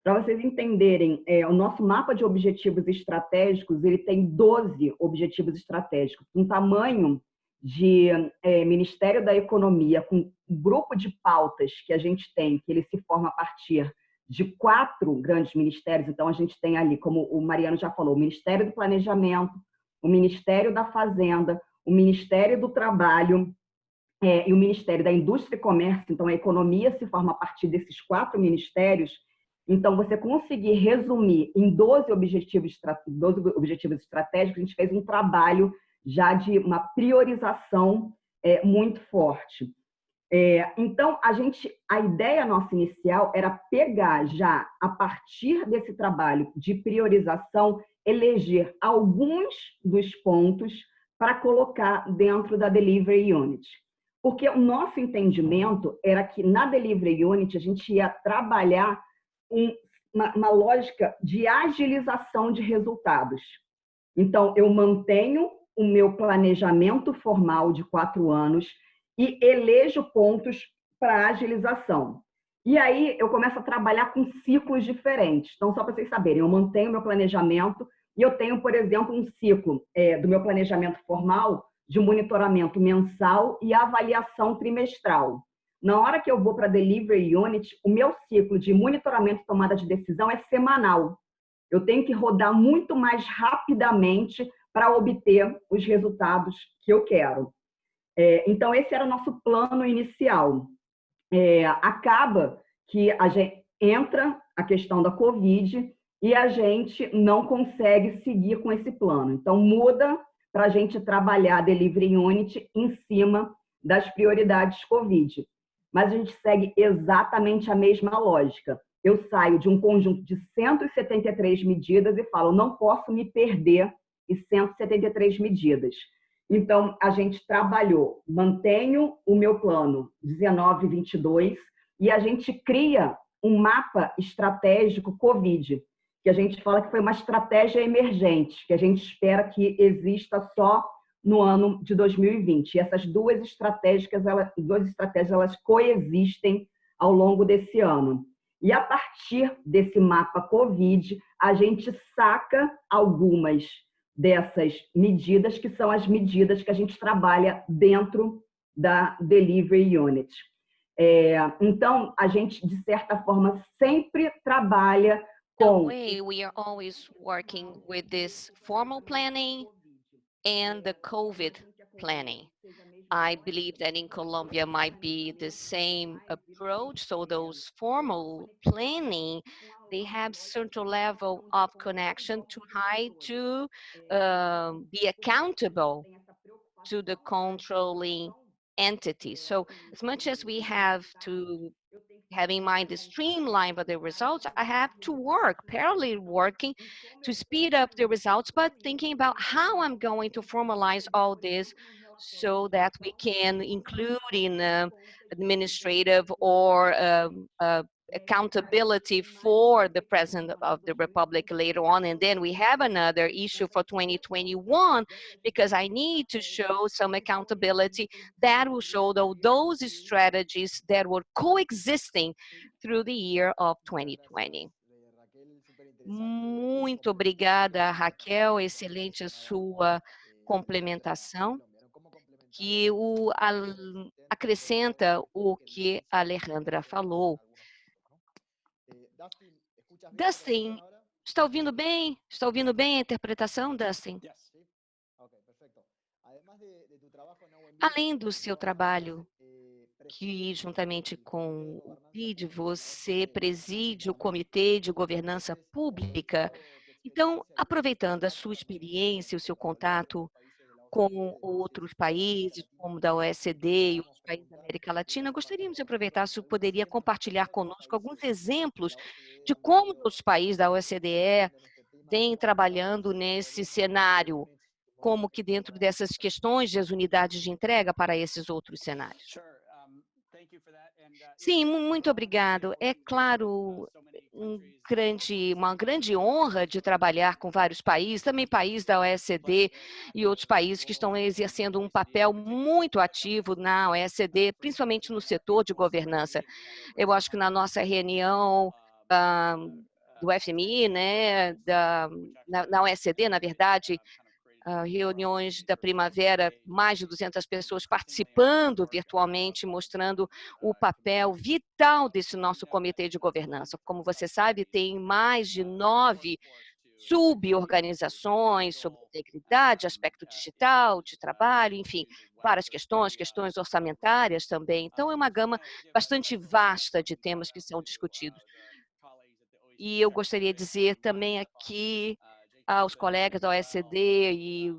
Para vocês entenderem, o nosso mapa de objetivos estratégicos, ele tem 12 objetivos estratégicos, um tamanho de Ministério da Economia, com um grupo de pautas que a gente tem, que ele se forma a partir de 4 grandes ministérios. Então, a gente tem ali, como o Mariano já falou, o Ministério do Planejamento, o Ministério da Fazenda, o Ministério do Trabalho e o Ministério da Indústria e Comércio. Então, a economia se forma a partir desses 4 ministérios. Então, você conseguir resumir em 12 objetivos estratégicos, a gente fez um trabalho já de uma priorização muito forte. Então, a ideia nossa inicial era pegar já, a partir desse trabalho de priorização, eleger alguns dos pontos para colocar dentro da Delivery Unit. Porque o nosso entendimento era que na Delivery Unit a gente ia trabalhar uma lógica de agilização de resultados. Então, eu mantenho o meu planejamento formal de 4 anos e elejo pontos para agilização. E aí eu começo a trabalhar com ciclos diferentes. Então, só para vocês saberem, eu mantenho meu planejamento e eu tenho, por exemplo, um ciclo do meu planejamento formal de monitoramento mensal e avaliação trimestral. Na hora que eu vou para a Delivery Unit, o meu ciclo de monitoramento e tomada de decisão é semanal. Eu tenho que rodar muito mais rapidamente para obter os resultados que eu quero. Então, esse era o nosso plano inicial. Acaba que a gente entra a questão da Covid e a gente não consegue seguir com esse plano. Então, muda para a gente trabalhar a Delivery Unit em cima das prioridades Covid. Mas a gente segue exatamente a mesma lógica. Eu saio de um conjunto de 173 medidas e falo, não posso me perder em 173 medidas. Então, a gente trabalhou, mantenho o meu plano 19-22 e a gente cria um mapa estratégico Covid, que a gente fala que foi uma estratégia emergente, que a gente espera que exista só no ano de 2020. E essas duas estratégias, elas coexistem ao longo desse ano. E a partir desse mapa Covid, a gente saca algumas dessas medidas, que são as medidas que a gente trabalha dentro da Delivery Unit. Então, a gente, de certa forma, sempre trabalha com...
We are always working with this formal planning and the COVID planning. I believe that in Colombia might be the same approach. So those formal planning, they have certain level of connection to try to be accountable to the controlling entity. So as much as we have to have in mind the streamline of the results, I have to work, parallel working to speed up the results, but thinking about how I'm going to formalize all this so that we can include in administrative or accountability for the President of the Republic later on. And then we have another issue for 2021, because I need to show some accountability that will show those strategies that were coexisting through the year of 2020. Muito obrigada, Raquel. Excelente a sua complementação, que acrescenta o que a Alejandra falou. Dustin, está ouvindo bem? Está ouvindo bem a interpretação, Dustin? Além do seu trabalho, que juntamente com o PID, você preside o Comitê de Governança Pública. Então, aproveitando a sua experiência, o seu contato com outros países, como da OECD e outros países da América Latina, gostaríamos de aproveitar se poderia compartilhar conosco alguns exemplos de como os países da OCDE vêm trabalhando nesse cenário, como que dentro dessas questões das unidades de entrega para esses outros cenários. Sim, muito obrigado. É claro, uma grande honra de trabalhar com vários países, também países da OECD e outros países que estão exercendo um papel muito ativo na OECD, principalmente no setor de governança. Eu acho que na nossa reunião do FMI, né, na OECD, na verdade, reuniões da primavera, mais de 200 pessoas participando virtualmente, mostrando o papel vital desse nosso comitê de governança. Como você sabe, tem mais de 9 suborganizações sobre integridade, aspecto digital, de trabalho, enfim, várias questões orçamentárias também. Então, é uma gama bastante vasta de temas que são discutidos. E eu gostaria de dizer também aqui aos colegas da OECD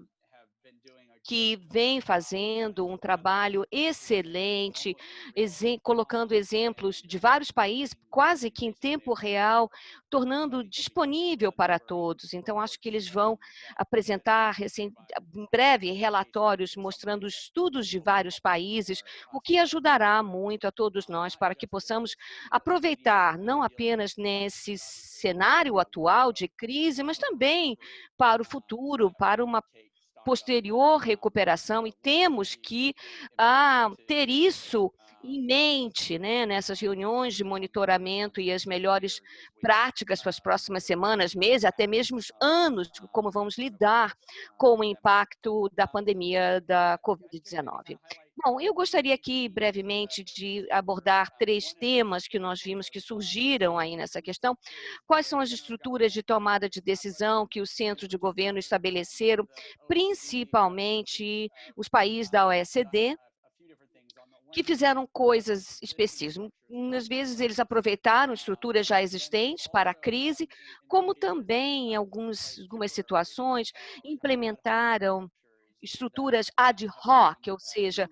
que vem fazendo um trabalho excelente, colocando exemplos de vários países, quase que em tempo real, tornando disponível para todos. Então, acho que eles vão apresentar em breve relatórios mostrando estudos de vários países, o que ajudará muito a todos nós para que possamos aproveitar, não apenas nesse cenário atual de crise, mas também para o futuro, para uma posterior recuperação, e temos que ter isso em mente, né, nessas reuniões de monitoramento e as melhores práticas para as próximas semanas, meses, até mesmo anos, como vamos lidar com o impacto da pandemia da Covid-19. Bom, eu gostaria aqui brevemente de abordar 3 temas que nós vimos que surgiram aí nessa questão. Quais são as estruturas de tomada de decisão que os centros de governo estabeleceram, principalmente os países da OECD, que fizeram coisas específicas. Às vezes eles aproveitaram estruturas já existentes para a crise, como também em algumas situações implementaram estruturas ad hoc, ou seja,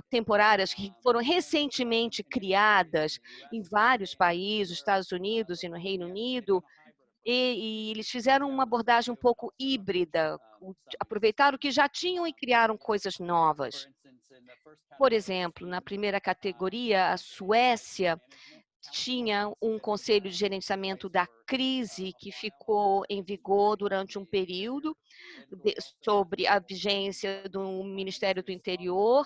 temporárias, que foram recentemente criadas em vários países, Estados Unidos e no Reino Unido, e eles fizeram uma abordagem um pouco híbrida, aproveitaram o que já tinham e criaram coisas novas. Por exemplo, na primeira categoria, a Suécia tinha um conselho de gerenciamento da crise que ficou em vigor durante um período sobre a vigência do Ministério do Interior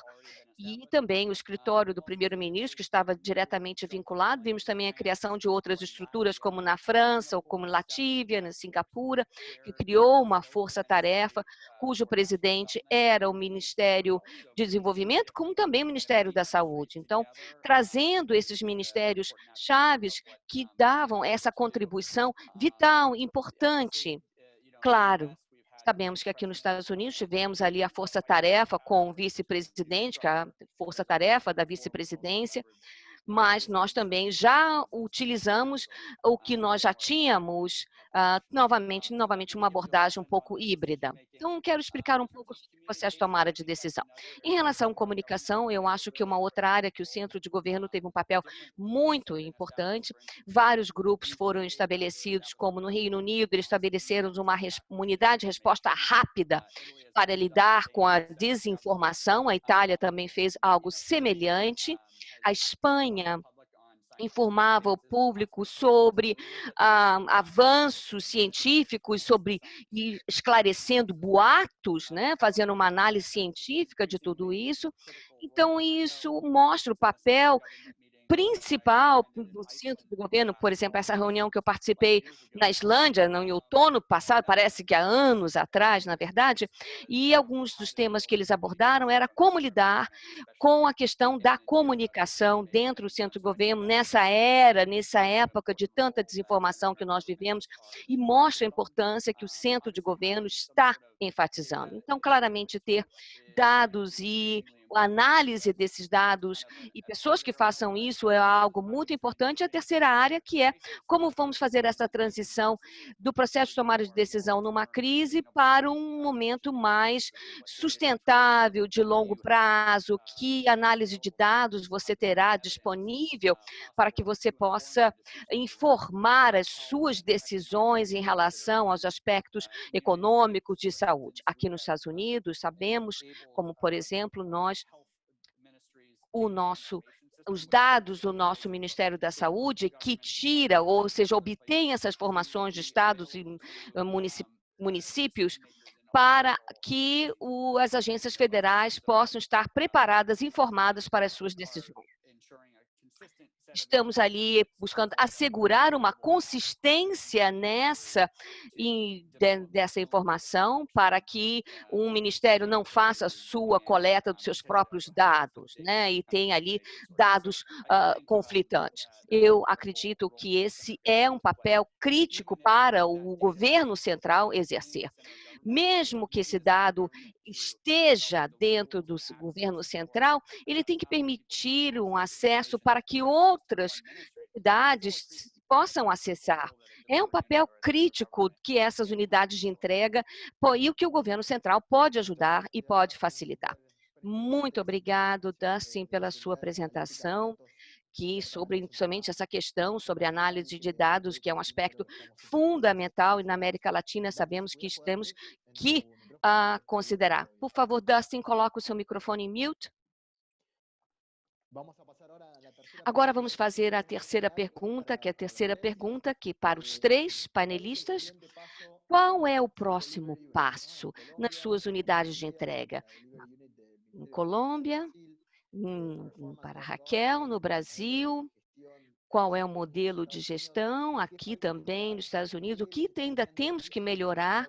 e também o escritório do primeiro-ministro, que estava diretamente vinculado. Vimos também a criação de outras estruturas, como na França, ou como Latívia, na Singapura, que criou uma força-tarefa, cujo presidente era o Ministério de Desenvolvimento, como também o Ministério da Saúde. Então, trazendo esses ministérios chaves que davam essa contribuição vital, importante. Claro, sabemos que aqui nos Estados Unidos tivemos ali a força-tarefa com o vice-presidente, que é a força-tarefa da vice-presidência, mas nós também já utilizamos o que nós já tínhamos, novamente uma abordagem um pouco híbrida. Então, quero explicar um pouco sobre o processo de tomada de decisão. Em relação à comunicação, eu acho que uma outra área que o centro de governo teve um papel muito importante. Vários grupos foram estabelecidos, como no Reino Unido, eles estabeleceram uma unidade de resposta rápida para lidar com a desinformação. A Itália também fez algo semelhante. A Espanha informava o público sobre avanços científicos, e esclarecendo boatos, né, fazendo uma análise científica de tudo isso. Então, isso mostra o papel principal do centro do governo. Por exemplo, essa reunião que eu participei na Islândia, em outono passado, parece que há anos atrás, na verdade, e alguns dos temas que eles abordaram era como lidar com a questão da comunicação dentro do centro do governo, nessa época de tanta desinformação que nós vivemos, e mostra a importância que o centro de governo está enfatizando. Então, claramente, ter dados e a análise desses dados e pessoas que façam isso é algo muito importante. A terceira área, que é como vamos fazer essa transição do processo de tomada de decisão numa crise para um momento mais sustentável, de longo prazo, que análise de dados você terá disponível para que você possa informar as suas decisões em relação aos aspectos econômicos de saúde. Aqui nos Estados Unidos, sabemos, como, por exemplo, os dados do nosso Ministério da Saúde, que tira, ou seja, obtém essas informações de estados e municípios, para que as agências federais possam estar preparadas, informadas para as suas decisões. Estamos ali buscando assegurar uma consistência dessa informação, para que um ministério não faça a sua coleta dos seus próprios dados, né, e tenha ali dados conflitantes. Eu acredito que esse é um papel crítico para o governo central exercer. Mesmo que esse dado esteja dentro do governo central, ele tem que permitir um acesso para que outras entidades possam acessar. É um papel crítico que essas unidades de entrega e o que o governo central pode ajudar e pode facilitar. Muito obrigado, Dustin, pela sua apresentação, que sobre principalmente essa questão sobre análise de dados, que é um aspecto fundamental, e na América Latina sabemos que temos que considerar. Por favor, Dustin, coloque o seu microfone em mute. Agora vamos fazer a terceira pergunta, que para os 3 panelistas: qual é o próximo passo nas suas unidades de entrega? Em Colômbia, para a Raquel, no Brasil, qual é o modelo de gestão, aqui também nos Estados Unidos, o que ainda temos que melhorar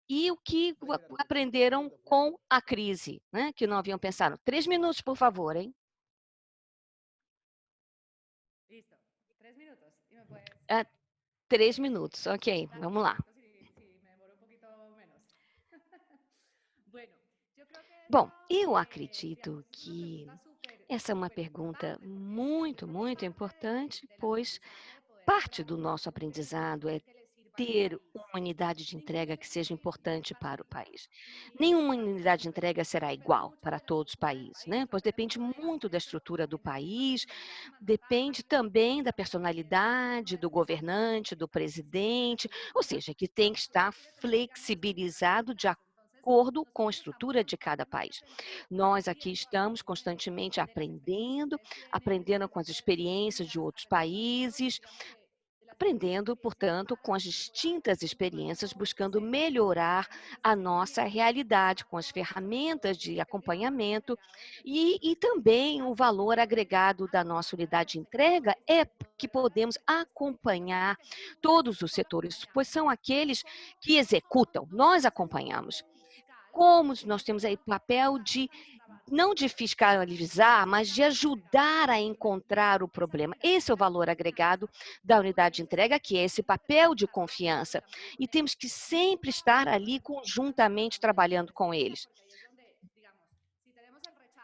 e o que aprenderam com a crise, né, que não haviam pensado. 3 minutos, por favor, hein? 3 minutos, ok, vamos lá. Bom, eu acredito que essa é uma pergunta muito, muito importante, pois parte do nosso aprendizado é ter uma unidade de entrega que seja importante para o país. Nenhuma unidade de entrega será igual para todos os países, né? Pois depende muito da estrutura do país, depende também da personalidade do governante, do presidente, ou seja, que tem que estar flexibilizado de acordo com a estrutura de cada país. Nós aqui estamos constantemente aprendendo com as experiências de outros países, aprendendo, portanto, com as distintas experiências, buscando melhorar a nossa realidade com as ferramentas de acompanhamento e também o valor agregado da nossa unidade de entrega é que podemos acompanhar todos os setores, pois são aqueles que executam, nós acompanhamos. Como nós temos aí o papel de não de fiscalizar, mas de ajudar a encontrar o problema. Esse é o valor agregado da unidade de entrega, que é esse papel de confiança. E temos que sempre estar ali conjuntamente trabalhando com eles.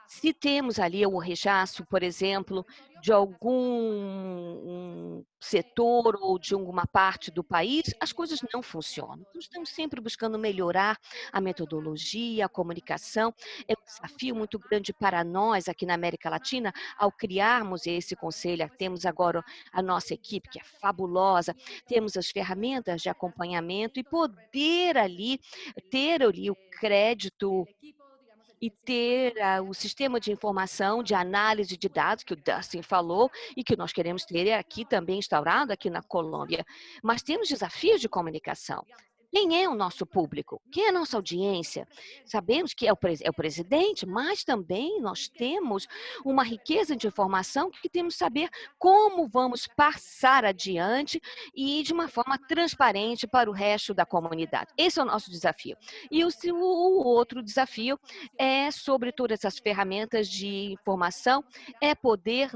Se temos ali o rechaço, por exemplo, de algum setor ou de alguma parte do país, as coisas não funcionam. Então, estamos sempre buscando melhorar a metodologia, a comunicação. É um desafio muito grande para nós aqui na América Latina, ao criarmos esse conselho. Temos agora a nossa equipe, que é fabulosa, temos as ferramentas de acompanhamento e poder ali ter ali o crédito e ter o sistema de informação, de análise de dados, que o Dustin falou, e que nós queremos ter aqui também instaurado, aqui na Colômbia. Mas temos desafios de comunicação. Quem é o nosso público? Quem é a nossa audiência? Sabemos que é o presidente, mas também nós temos uma riqueza de informação que temos que saber como vamos passar adiante e de uma forma transparente para o resto da comunidade. Esse é o nosso desafio. E o outro desafio é sobre todas essas ferramentas de informação, é poder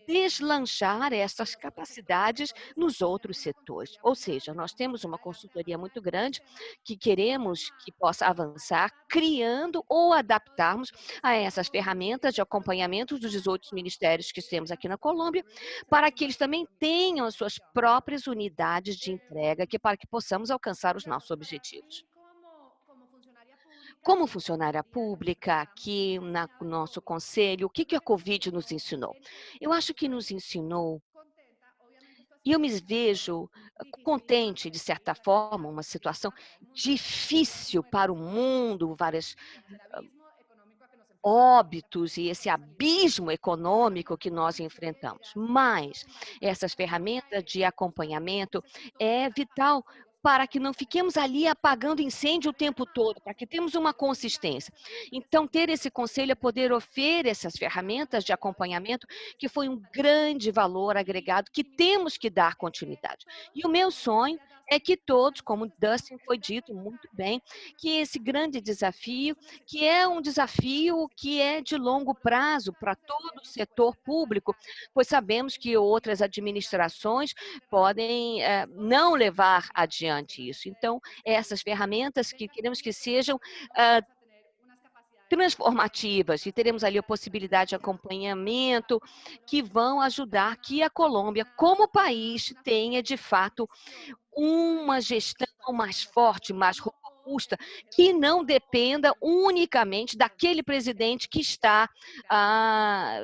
deslanchar essas capacidades nos outros setores. Ou seja, nós temos uma consultoria muito grande que queremos que possa avançar, criando ou adaptarmos a essas ferramentas de acompanhamento dos 18 ministérios que temos aqui na Colômbia, para que eles também tenham as suas próprias unidades de entrega, para que possamos alcançar os nossos objetivos. Como funcionária pública, aqui no nosso conselho, o que a Covid nos ensinou? Eu acho que nos ensinou, e eu me vejo contente, de certa forma, uma situação difícil para o mundo, vários óbitos e esse abismo econômico que nós enfrentamos. Mas essas ferramentas de acompanhamento é vital para que não fiquemos ali apagando incêndio o tempo todo, para que tenhamos uma consistência. Então, ter esse conselho é poder oferecer essas ferramentas de acompanhamento, que foi um grande valor agregado que temos que dar continuidade. E o meu sonho é que todos, como Dustin foi dito muito bem, que esse grande desafio, que é um desafio que é de longo prazo para todo o setor público, pois sabemos que outras administrações podem não levar adiante isso. Então, essas ferramentas que queremos que sejam transformativas, e teremos ali a possibilidade de acompanhamento que vão ajudar que a Colômbia, como país, tenha, de fato, uma gestão mais forte, mais robusta, que não dependa unicamente daquele presidente que está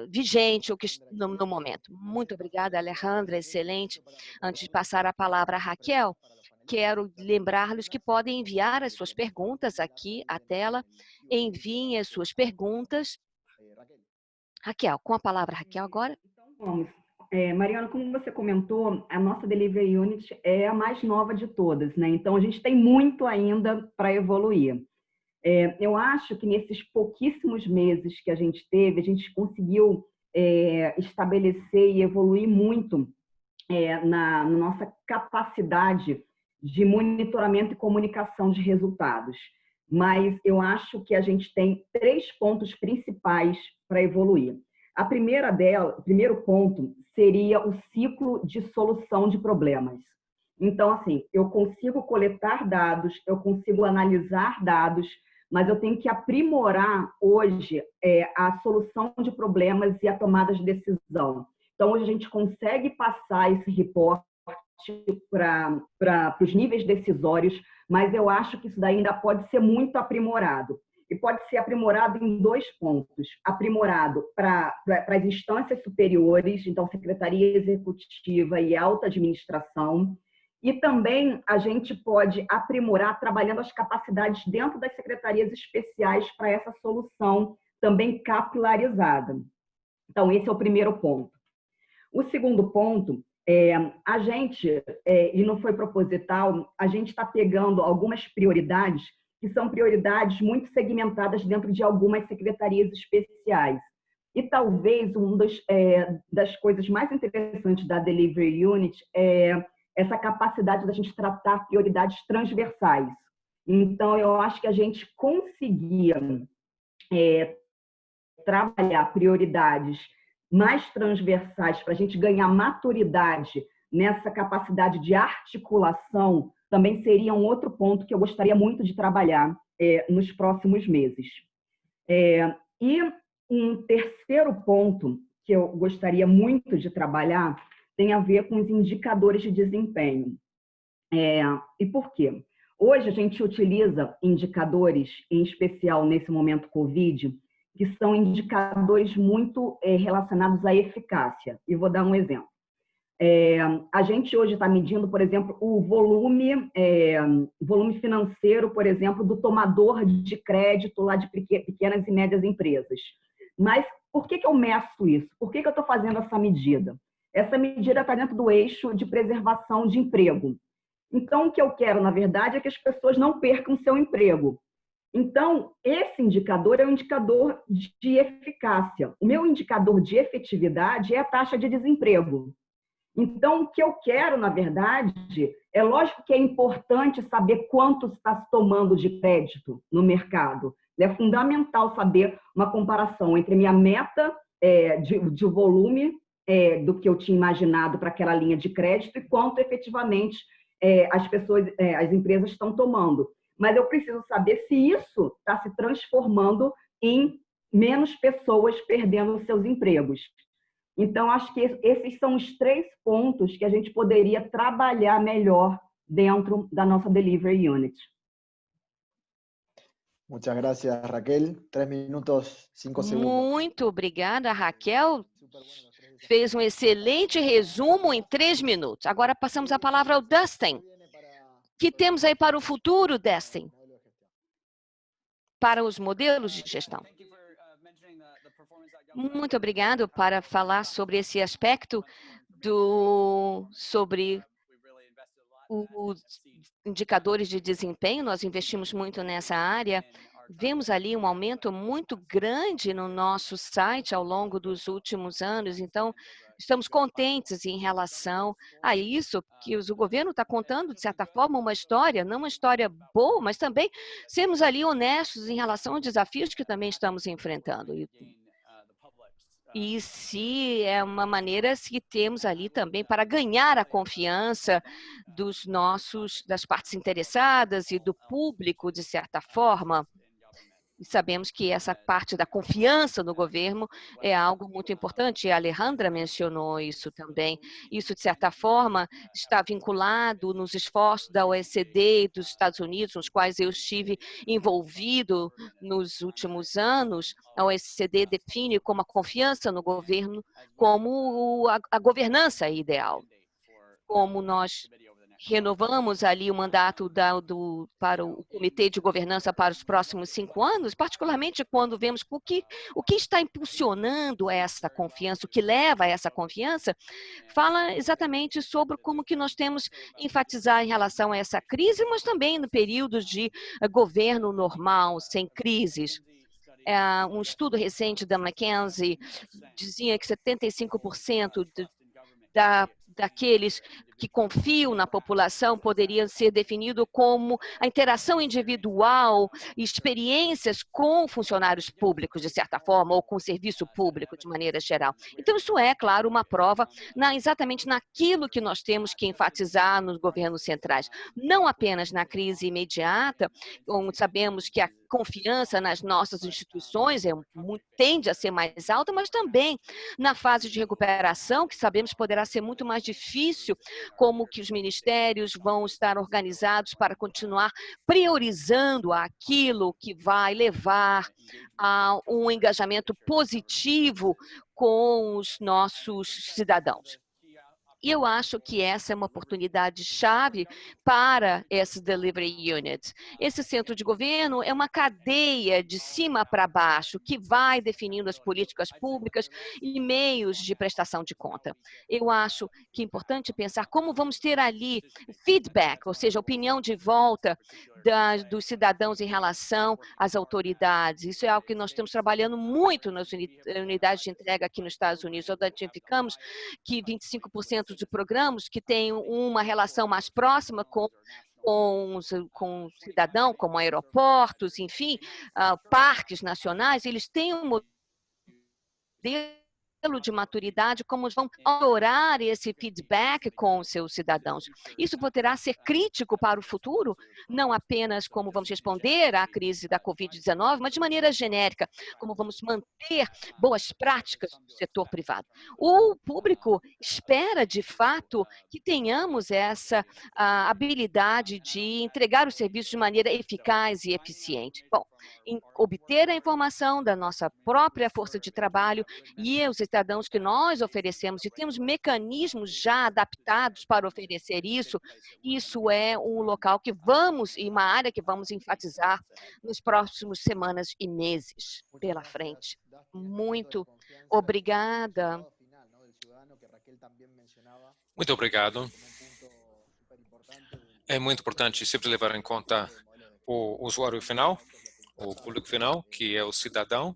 vigente ou que, no momento. Muito obrigada, Alejandra, excelente. Antes de passar a palavra a Raquel, quero lembrar-lhes que podem enviar as suas perguntas aqui à tela. Enviem as suas perguntas. Raquel, com a palavra, Raquel, agora.
Vamos. Mariana, como você comentou, a nossa Delivery Unit é a mais nova de todas, né? Então, a gente tem muito ainda para evoluir. Eu acho que nesses pouquíssimos meses que a gente teve, a gente conseguiu estabelecer e evoluir muito na nossa capacidade de monitoramento e comunicação de resultados. Mas eu acho que a gente tem 3 pontos principais para evoluir. O primeiro ponto seria o ciclo de solução de problemas. Então, assim, eu consigo coletar dados, eu consigo analisar dados, mas eu tenho que aprimorar hoje a solução de problemas e a tomada de decisão. Então, hoje a gente consegue passar esse reporte para os níveis decisórios, mas eu acho que isso daí ainda pode ser muito aprimorado. E pode ser aprimorado em 2 pontos. Aprimorado para as instâncias superiores, então Secretaria Executiva e Alta Administração. E também a gente pode aprimorar trabalhando as capacidades dentro das secretarias especiais para essa solução também capilarizada. Então, esse é o primeiro ponto. O segundo ponto, a gente, e não foi proposital, a gente está pegando algumas prioridades que são prioridades muito segmentadas dentro de algumas secretarias especiais. E talvez uma das coisas mais interessantes da Delivery Unit é essa capacidade da gente tratar prioridades transversais. Então, eu acho que a gente conseguia trabalhar prioridades mais transversais para a gente ganhar maturidade nessa capacidade de articulação, também seria um outro ponto que eu gostaria muito de trabalhar nos próximos meses. E um terceiro ponto que eu gostaria muito de trabalhar tem a ver com os indicadores de desempenho. E por quê? Hoje a gente utiliza indicadores, em especial nesse momento Covid, que são indicadores muito relacionados à eficácia. E vou dar um exemplo. A gente hoje está medindo, por exemplo, o volume financeiro, por exemplo, do tomador de crédito lá de pequenas e médias empresas. Mas por que eu meço isso? Por que eu estou fazendo essa medida? Essa medida está dentro do eixo de preservação de emprego. Então, o que eu quero, na verdade, é que as pessoas não percam seu emprego. Então, esse indicador é um indicador de eficácia. O meu indicador de efetividade é a taxa de desemprego. Então, o que eu quero, na verdade, é lógico que é importante saber quanto está se tomando de crédito no mercado. É fundamental saber uma comparação entre minha meta de volume do que eu tinha imaginado para aquela linha de crédito e quanto efetivamente as empresas estão tomando. Mas eu preciso saber se isso está se transformando em menos pessoas perdendo seus empregos. Então, acho que esses são os 3 pontos que a gente poderia trabalhar melhor dentro da nossa Delivery Unit.
Muchas gracias, Raquel. 3 minutos, 5 segundos.
Muito obrigada, Raquel. Fez um excelente resumo em 3 minutos. Agora passamos a palavra ao Dustin. O que temos aí para o futuro, Dustin? Para os modelos de gestão. Muito obrigado para falar sobre esse aspecto sobre os indicadores de desempenho. Nós investimos muito nessa área. Vemos ali um aumento muito grande no nosso site ao longo dos últimos anos. Então, estamos contentes em relação a isso, que o governo está contando, de certa forma, uma história, não uma história boa, mas também sermos ali honestos em relação aos desafios que também estamos enfrentando. E se é uma maneira que temos ali também para ganhar a confiança das partes interessadas e do público, de certa forma. E sabemos que essa parte da confiança no governo é algo muito importante, e a Alejandra mencionou isso também. Isso, de certa forma, está vinculado nos esforços da OECD e dos Estados Unidos, nos quais eu estive envolvido nos últimos anos. A OECD define como a confiança no governo como a governança ideal. Como nós renovamos ali o mandato para o Comitê de Governança para os próximos 5 anos, particularmente quando vemos o que está impulsionando essa confiança, o que leva a essa confiança, fala exatamente sobre como que nós temos enfatizar em relação a essa crise, mas também no período de governo normal, sem crises. Um estudo recente da McKinsey dizia que 75% daqueles que confiam na população poderia ser definido como a interação individual, experiências com funcionários públicos, de certa forma, ou com o serviço público, de maneira geral. Então, isso é, claro, uma prova exatamente naquilo que nós temos que enfatizar nos governos centrais. Não apenas na crise imediata, onde sabemos que a confiança nas nossas instituições tende a ser mais alta, mas também na fase de recuperação, que sabemos poderá ser muito mais difícil, como que os ministérios vão estar organizados para continuar priorizando aquilo que vai levar a um engajamento positivo com os nossos cidadãos. E eu acho que essa é uma oportunidade chave para esse Delivery Unit. Esse centro de governo é uma cadeia de cima para baixo que vai definindo as políticas públicas e meios de prestação de conta. Eu acho que é importante pensar como vamos ter ali feedback, ou seja, opinião de volta dos cidadãos em relação às autoridades. Isso é algo que nós estamos trabalhando muito nas unidades de entrega aqui nos Estados Unidos. Nós identificamos que 25% de programas que têm uma relação mais próxima com o cidadão, como aeroportos, enfim, parques nacionais, eles têm um modelo de maturidade, como vão orar esse feedback com os seus cidadãos. Isso poderá ser crítico para o futuro, não apenas como vamos responder à crise da Covid-19, mas de maneira genérica, como vamos manter boas práticas no setor privado. O público espera, de fato, que tenhamos essa habilidade de entregar os serviços de maneira eficaz e eficiente. Bom, obter a informação da nossa própria força de trabalho e os cidadãos que nós oferecemos, e temos mecanismos já adaptados para oferecer isso, isso é um local que vamos, e uma área que vamos enfatizar nos próximos semanas e meses pela frente. Muito obrigada.
Muito obrigado. É muito importante sempre levar em conta o usuário final, o público final, que é o cidadão.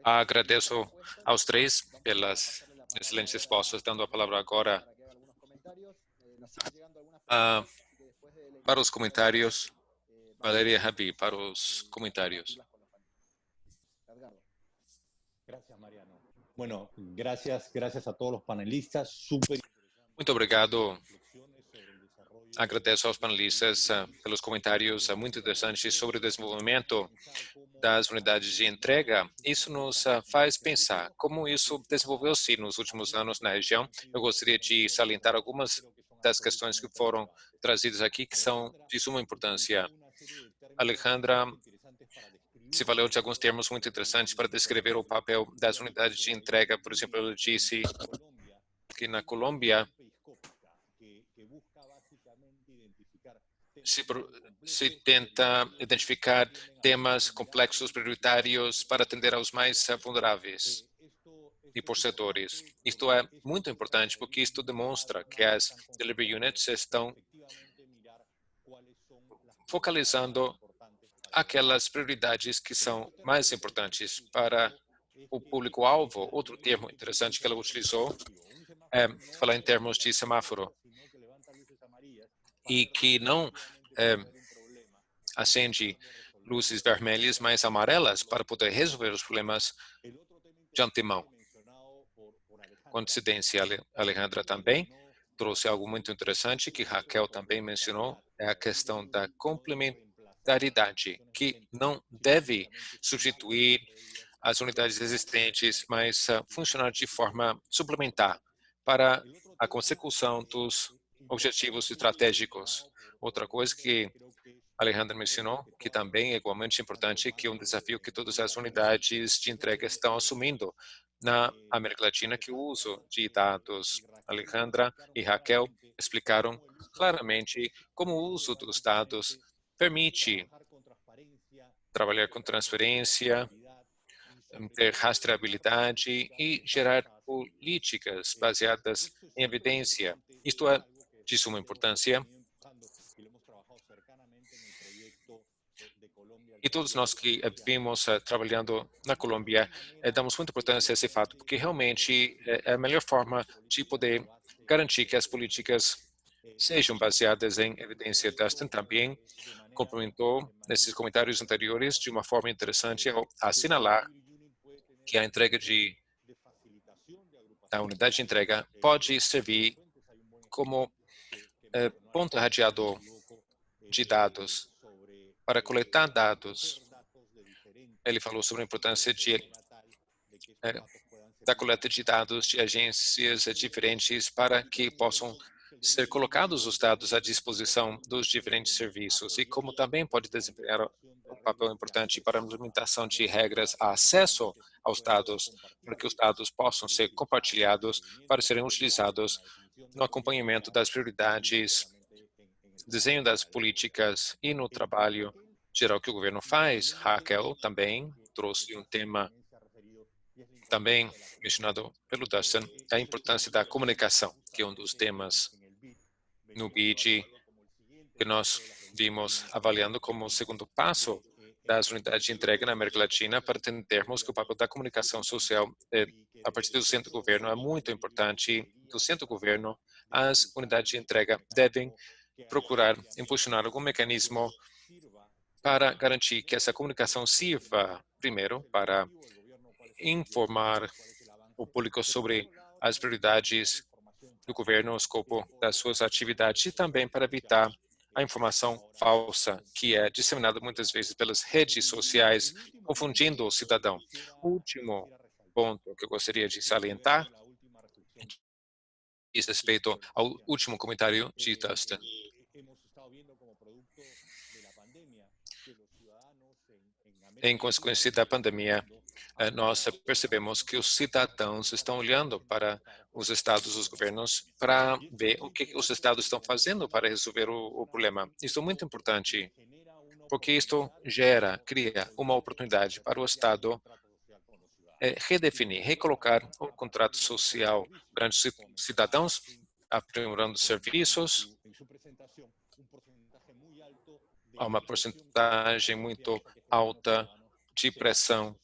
Agradeço aos três pelas excelentes respostas, dando a palavra agora para os comentários. Valeria Rabi, para os comentários.
Bueno, gracias a todos los panelistas.
Muito obrigado. Agradeço aos panelistas pelos comentários muito interessantes sobre o desenvolvimento das unidades de entrega. Isso nos faz pensar como isso desenvolveu-se nos últimos anos na região. Eu gostaria de salientar algumas das questões que foram trazidas aqui, que são de suma importância. Alejandra se valeu de alguns termos muito interessantes para descrever o papel das unidades de entrega. Por exemplo, ela disse que na Colômbia se tenta identificar temas complexos prioritários para atender aos mais vulneráveis e por setores. Isto é muito importante porque isto demonstra que as delivery units estão focalizando aquelas prioridades que são mais importantes para o público-alvo. Outro termo interessante que ela utilizou é falar em termos de semáforo e que não acende luzes vermelhas, mas amarelas para poder resolver os problemas de antemão. Coincidência, Alejandra também trouxe algo muito interessante que Raquel também mencionou, é a questão da complementaridade, que não deve substituir as unidades existentes, mas funcionar de forma suplementar para a consecução dos objetivos estratégicos. Outra coisa que Alejandra mencionou, que também é igualmente importante, que é um desafio que todas as unidades de entrega estão assumindo, na América Latina que o uso de dados, Alejandra e Raquel explicaram claramente como o uso dos dados permite trabalhar com transparência, ter rastreabilidade e gerar políticas baseadas em evidência. Isto é de suma importância. E todos nós que vimos trabalhando na Colômbia, damos muita importância a esse fato, porque realmente é a melhor forma de poder garantir que as políticas sejam baseadas em evidência. Dustin também complementou nesses comentários anteriores de uma forma interessante ao assinalar que a entrega a unidade de entrega pode servir como ponto radiador de dados para coletar dados. Ele falou sobre a importância da coleta de dados de agências diferentes para que possam ser colocados os dados à disposição dos diferentes serviços e como também pode desempenhar um papel importante para a implementação de regras a acesso aos dados, para que os dados possam ser compartilhados para serem utilizados no acompanhamento das prioridades, desenho das políticas e no trabalho geral que o governo faz. Raquel também trouxe um tema também mencionado pelo Dustin, a importância da comunicação, que é um dos temas no BID que nós vimos avaliando como o segundo passo das unidades de entrega na América Latina para entendermos que o papel da comunicação social a partir do centro do governo é muito importante. Do centro do governo, as unidades de entrega devem procurar impulsionar algum mecanismo para garantir que essa comunicação sirva, primeiro, para informar o público sobre as prioridades do governo, o escopo das suas atividades e também para evitar a informação falsa que é disseminada muitas vezes pelas redes sociais, confundindo o cidadão. O último ponto que eu gostaria de salientar diz respeito ao último comentário de Dustin. Em consequência da pandemia, nós percebemos que os cidadãos estão olhando para os estados, os governos, para ver o que os estados estão fazendo para resolver o problema. Isso é muito importante, porque isto cria uma oportunidade para o Estado redefinir, recolocar o contrato social perante os cidadãos, aprimorando serviços. Há uma porcentagem muito alta de pressão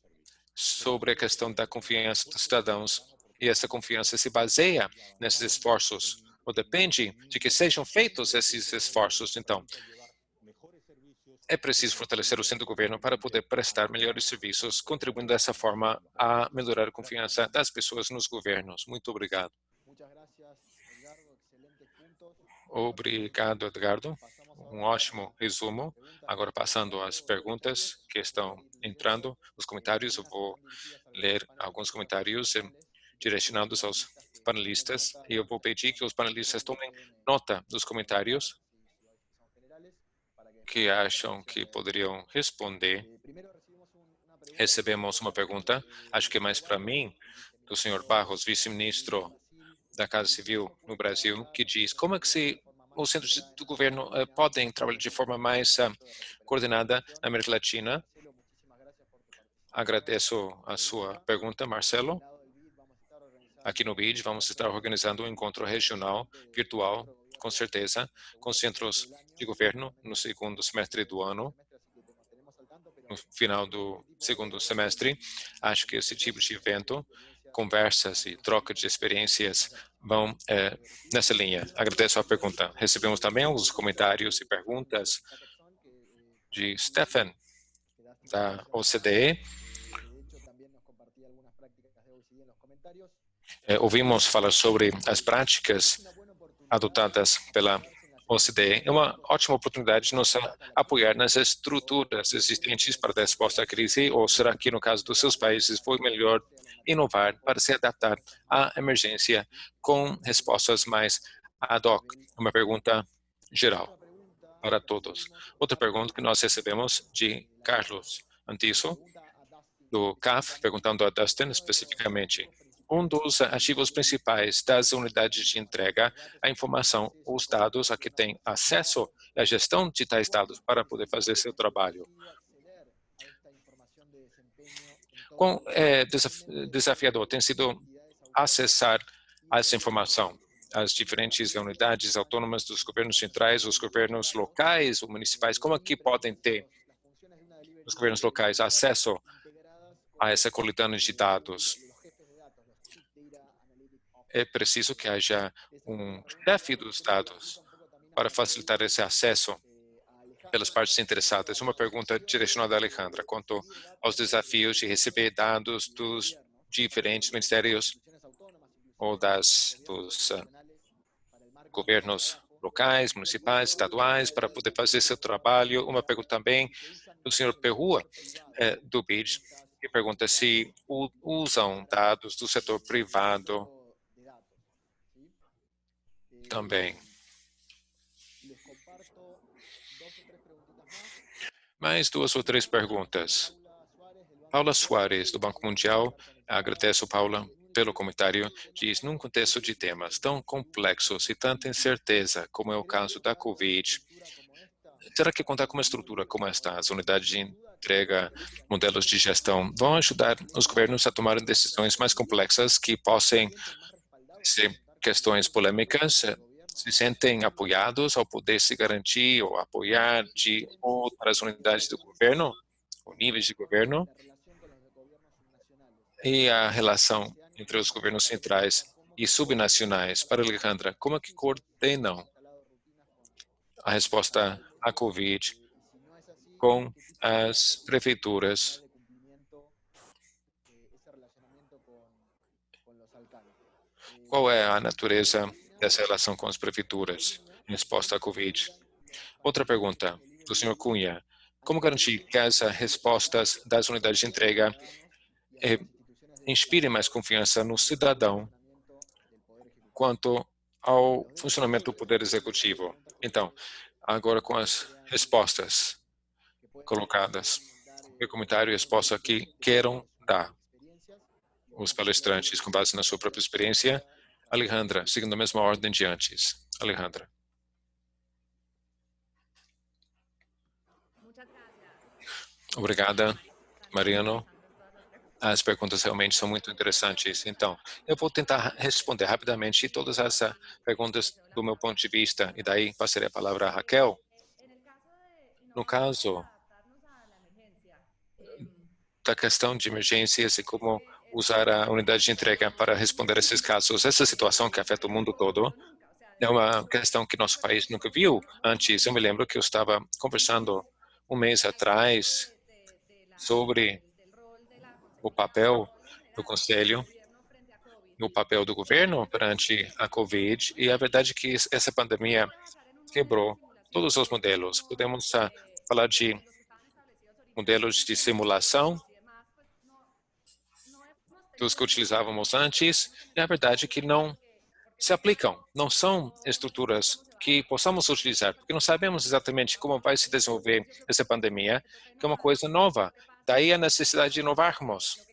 sobre a questão da confiança dos cidadãos, e essa confiança se baseia nesses esforços, ou depende de que sejam feitos esses esforços. Então, é preciso fortalecer o centro do governo para poder prestar melhores serviços, contribuindo dessa forma a melhorar a confiança das pessoas nos governos. Muito obrigado. Obrigado, Edgardo. Um ótimo resumo. Agora, passando às perguntas que estão entrando, os comentários, eu vou ler alguns comentários direcionados aos panelistas e eu vou pedir que os panelistas tomem nota dos comentários que acham que poderiam responder. Recebemos uma pergunta, acho que é mais para mim, do senhor Barros, vice-ministro da Casa Civil no Brasil, que diz como é que os centros do governo podem trabalhar de forma mais coordenada na América Latina. Agradeço a sua pergunta, Marcelo. Aqui no BID vamos estar organizando um encontro regional virtual, com certeza, com centros de governo no segundo semestre do ano, no final do segundo semestre. Acho que esse tipo de evento, conversas e troca de experiências vão nessa linha. Agradeço a pergunta. Recebemos também alguns comentários e perguntas de Stefan, da OCDE. Ouvimos falar sobre as práticas adotadas pela OCDE. É uma ótima oportunidade de nos apoiar nas estruturas existentes para a resposta à crise, ou será que, no caso dos seus países, foi melhor inovar para se adaptar à emergência com respostas mais ad hoc? Uma pergunta geral para todos. Outra pergunta que nós recebemos de Carlos Antisso. do CAF, perguntando a Dustin especificamente. Um dos ativos principais das unidades de entrega é a informação, os dados a que tem acesso e a gestão de tais dados para poder fazer seu trabalho. Quão desafiador tem sido acessar essa informação? As diferentes unidades autônomas dos governos centrais, os governos locais ou municipais, como é que podem ter os governos locais acesso a essa coletânea de dados? É preciso que haja um chefe dos dados para facilitar esse acesso pelas partes interessadas. Uma pergunta direcionada a Alejandra quanto aos desafios de receber dados dos diferentes ministérios ou dos governos locais, municipais, estaduais, para poder fazer seu trabalho. Uma pergunta também do senhor Perrua, do BID, que pergunta se usam dados do setor privado também. Mais 2 ou 3 perguntas. Paula Soares, do Banco Mundial, agradeço, Paula, pelo comentário, diz, num contexto de temas tão complexos e tanta incerteza, como é o caso da Covid, será que contar com uma estrutura como esta, as unidades de entrega, modelos de gestão, vão ajudar os governos a tomarem decisões mais complexas que possam ser questões polêmicas, se sentem apoiados ao poder se garantir ou apoiar de outras unidades do governo, ou níveis de governo, e a relação entre os governos centrais e subnacionais. Para Alejandra, como é que coordenam a resposta à Covid com as prefeituras? Qual é a natureza dessa relação com as prefeituras em resposta à Covid? Outra pergunta do senhor Cunha. Como garantir que as respostas das unidades de entrega inspirem mais confiança no cidadão quanto ao funcionamento do Poder Executivo? Então, agora com as respostas colocadas, o comentário e resposta que queiram dar os palestrantes com base na sua própria experiência. Alejandra, seguindo a mesma ordem de antes. Alejandra. Obrigada, Mariano. As perguntas realmente são muito interessantes. Então, eu vou tentar responder rapidamente todas as perguntas do meu ponto de vista, e daí passarei a palavra a Raquel. No caso da questão de emergências e como usar a unidade de entrega para responder a esses casos, essa situação que afeta o mundo todo é uma questão que nosso país nunca viu antes. Eu me lembro que eu estava conversando um mês atrás sobre o papel do Conselho, o papel do governo perante a Covid, e a verdade é que essa pandemia quebrou todos os modelos. Podemos falar de modelos de simulação dos que utilizávamos antes, e a verdade é que não se aplicam, não são estruturas que possamos utilizar, porque não sabemos exatamente como vai se desenvolver essa pandemia, que é uma coisa nova. Daí a necessidade de inovarmos.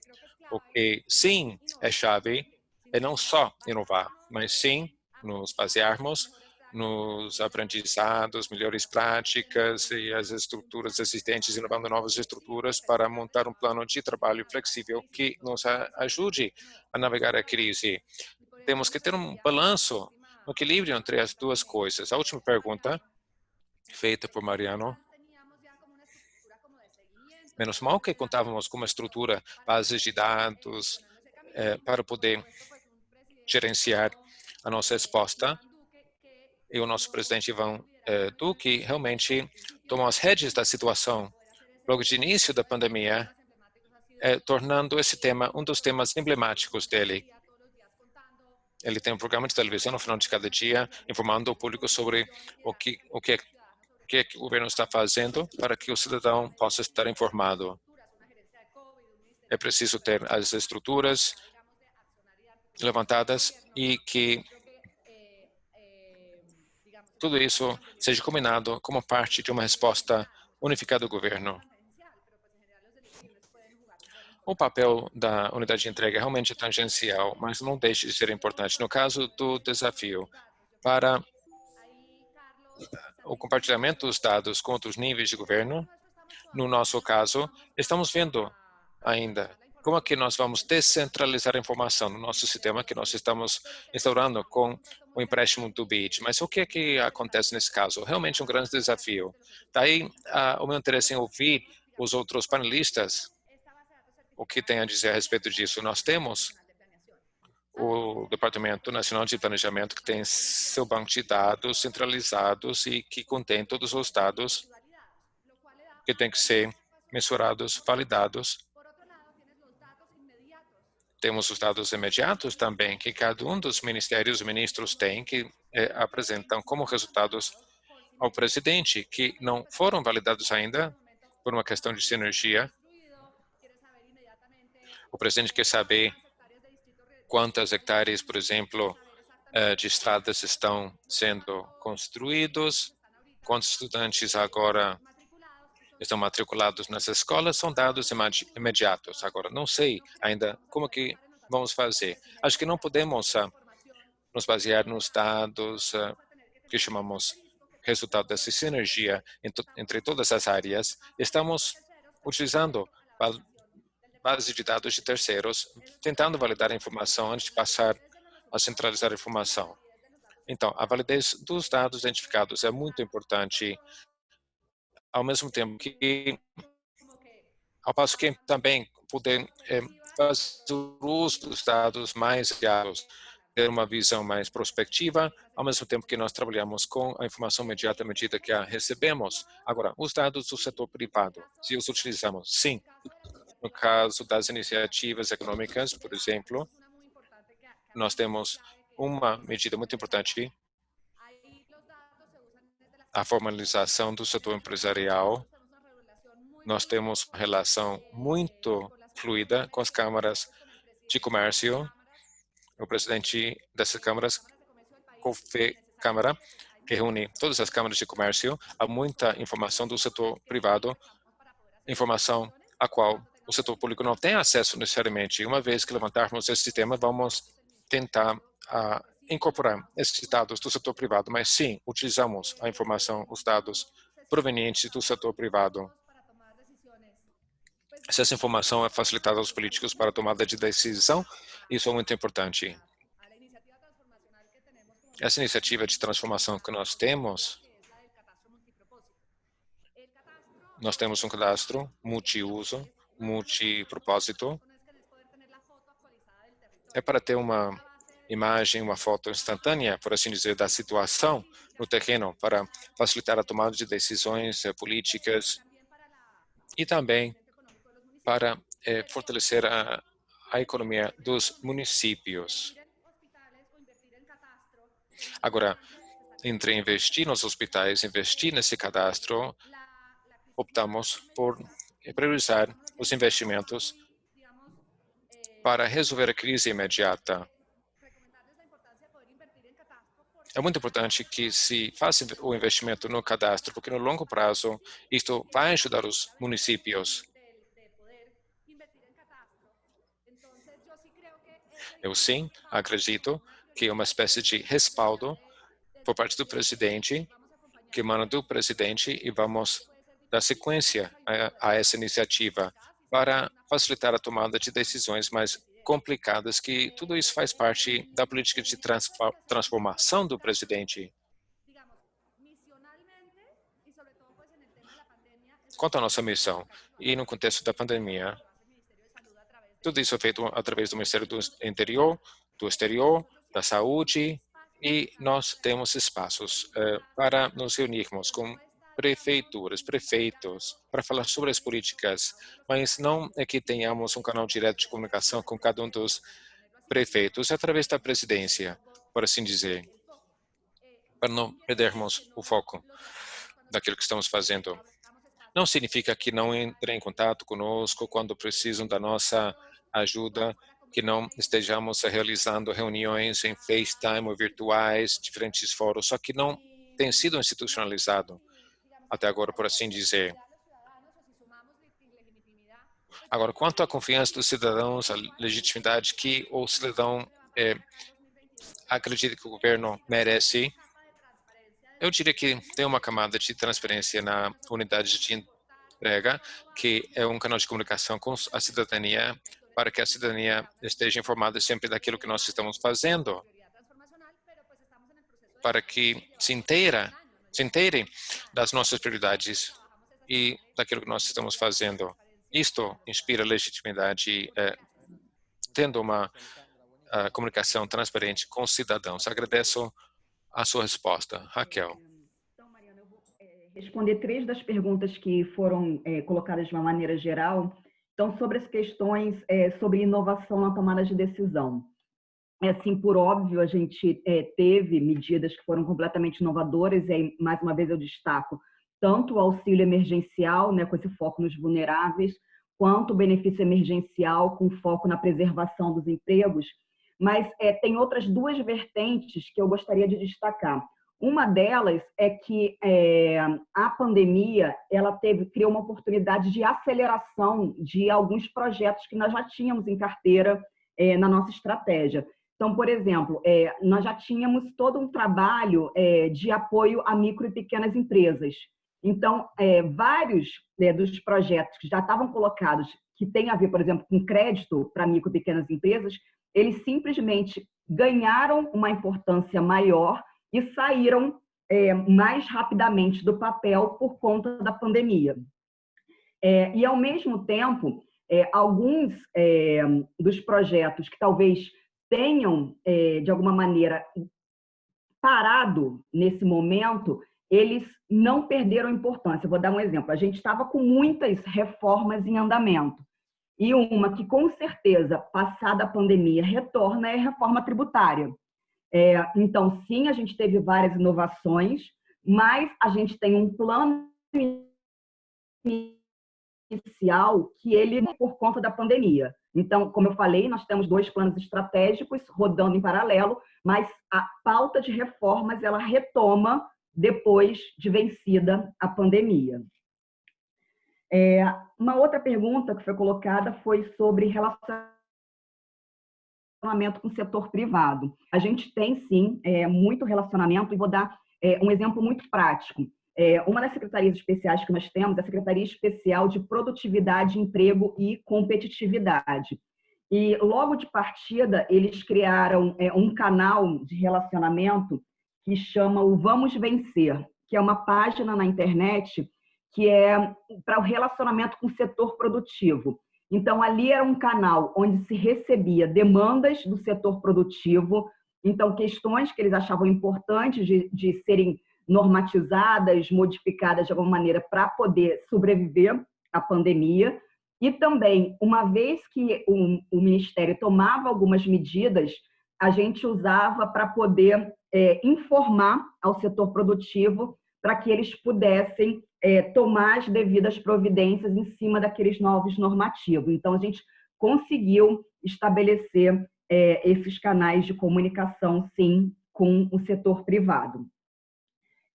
O que sim é chave é não só inovar, mas sim nos basearmos nos aprendizados, melhores práticas e as estruturas existentes, inovando novas estruturas para montar um plano de trabalho flexível que nos ajude a navegar a crise. Temos que ter um balanço, um equilíbrio entre as duas coisas. A última pergunta, feita por Mariano. Menos mal que contávamos com uma estrutura, bases de dados, para poder gerenciar a nossa resposta. E o nosso presidente Ivan Duque realmente tomou as rédeas da situação logo de início da pandemia, tornando esse tema um dos temas emblemáticos dele. Ele tem um programa de televisão no final de cada dia, informando o público sobre o que o governo está fazendo para que o cidadão possa estar informado. É preciso ter as estruturas levantadas e que tudo isso seja combinado como parte de uma resposta unificada do governo. O papel da unidade de entrega é realmente tangencial, mas não deixa de ser importante. No caso do desafio, para o compartilhamento dos dados com outros níveis de governo, no nosso caso, estamos vendo ainda como é que nós vamos descentralizar a informação no nosso sistema que nós estamos instaurando com o empréstimo do BID. Mas o que é que acontece nesse caso? Realmente um grande desafio. Daí o meu interesse em ouvir os outros panelistas, o que tem a dizer a respeito disso. Nós temos o Departamento Nacional de Planejamento, que tem seu banco de dados centralizados e que contém todos os dados que têm que ser mensurados, validados. Temos os dados imediatos também, que cada um dos ministérios e ministros tem, que apresentam como resultados ao presidente, que não foram validados ainda por uma questão de sinergia. O presidente quer saber quantas hectares, por exemplo, de estradas estão sendo construídos, quantos estudantes agora estão matriculados nas escolas, são dados imediatos. Agora, não sei ainda como que vamos fazer. Acho que não podemos nos basear nos dados que chamamos resultado dessa sinergia entre todas as áreas. Estamos utilizando base de dados de terceiros, tentando validar a informação antes de passar a centralizar a informação. Então, a validez dos dados identificados é muito importante, ao mesmo tempo que, ao passo que também poder fazer uso dos dados mais reais, ter uma visão mais prospectiva, ao mesmo tempo que nós trabalhamos com a informação imediata à medida que a recebemos. Agora, os dados do setor privado, se os utilizamos, sim. No caso das iniciativas econômicas, por exemplo, nós temos uma medida muito importante, a formalização do setor empresarial. Nós temos uma relação muito fluida com as câmaras de comércio. O presidente dessas câmaras, Câmara, que reúne todas as câmaras de comércio, há muita informação do setor privado, informação a qual o setor público não tem acesso necessariamente. Uma vez que levantarmos esse tema, vamos tentar incorporar esses dados do setor privado, mas sim, utilizamos a informação, os dados provenientes do setor privado. Se essa informação é facilitada aos políticos para a tomada de decisão, isso é muito importante. Essa iniciativa de transformação que nós temos um cadastro multiuso, multipropósito. É para ter uma imagem, uma foto instantânea, por assim dizer, da situação no terreno, para facilitar a tomada de decisões políticas e também para fortalecer a economia dos municípios. Agora, entre investir nos hospitais, investir nesse cadastro, optamos por priorizar os investimentos para resolver a crise imediata. É muito importante que se faça o investimento no cadastro, porque no longo prazo isto vai ajudar os municípios. Eu sim acredito que é uma espécie de respaldo por parte do presidente, que emana do presidente, e vamos dar sequência a essa iniciativa para facilitar a tomada de decisões mais complicadas, que tudo isso faz parte da política de transformação do presidente. Quanto à nossa missão, e no contexto da pandemia, tudo isso é feito através do Ministério do Interior, do Exterior, da Saúde, e nós temos espaços para nos reunirmos com prefeituras, prefeitos, para falar sobre as políticas, mas não é que tenhamos um canal direto de comunicação com cada um dos prefeitos, através da presidência, por assim dizer, para não perdermos o foco daquilo que estamos fazendo. Não significa que não entrem em contato conosco quando precisam da nossa ajuda, que não estejamos realizando reuniões em FaceTime ou virtuais, diferentes fóruns, só que não tem sido institucionalizado até agora, por assim dizer. Agora, quanto à confiança dos cidadãos, a legitimidade que o cidadão acredita que o governo merece, eu diria que tem uma camada de transparência na unidade de entrega, que é um canal de comunicação com a cidadania, para que a cidadania esteja informada sempre daquilo que nós estamos fazendo, para que se inteire das nossas prioridades e daquilo que nós estamos fazendo. Isto inspira legitimidade, tendo uma comunicação transparente com os cidadãos. Agradeço a sua resposta, Raquel.
Então, Mariana, eu vou responder 3 das perguntas que foram colocadas de uma maneira geral. Então, sobre as questões sobre inovação na tomada de decisão. Assim, por óbvio, a gente teve medidas que foram completamente inovadoras, e aí, mais uma vez, eu destaco tanto o auxílio emergencial, né, com esse foco nos vulneráveis, quanto o benefício emergencial com foco na preservação dos empregos. Mas tem outras 2 vertentes que eu gostaria de destacar. Uma delas é que a pandemia ela criou uma oportunidade de aceleração de alguns projetos que nós já tínhamos em carteira na nossa estratégia. Então, por exemplo, nós já tínhamos todo um trabalho de apoio a micro e pequenas empresas. Então, vários dos projetos que já estavam colocados, que têm a ver, por exemplo, com crédito para micro e pequenas empresas, eles simplesmente ganharam uma importância maior e saíram mais rapidamente do papel por conta da pandemia. E, ao mesmo tempo, alguns dos projetos que talvez tenham, de alguma maneira, parado nesse momento, eles não perderam importância. Vou dar um exemplo. A gente estava com muitas reformas em andamento. E uma que, com certeza, passada a pandemia, retorna é a reforma tributária. Então, sim, a gente teve várias inovações, mas a gente tem um plano inicial que ele é por conta da pandemia. Então, como eu falei, nós temos 2 planos estratégicos rodando em paralelo, mas a pauta de reformas ela retoma depois de vencida a pandemia. Uma outra pergunta que foi colocada foi sobre relacionamento com o setor privado. A gente tem, sim, muito relacionamento, e vou dar um exemplo muito prático. Uma das secretarias especiais que nós temos é a Secretaria Especial de Produtividade, Emprego e Competitividade. E, logo de partida, eles criaram um canal de relacionamento que chama o Vamos Vencer, que é uma página na internet que é para o relacionamento com o setor produtivo. Então, ali era um canal onde se recebia demandas do setor produtivo, então, questões que eles achavam importantes de serem normatizadas, modificadas de alguma maneira para poder sobreviver à pandemia. E também, uma vez que o Ministério tomava algumas medidas, a gente usava para poder informar ao setor produtivo para que eles pudessem tomar as devidas providências em cima daqueles novos normativos. Então, a gente conseguiu estabelecer esses canais de comunicação, sim, com o setor privado.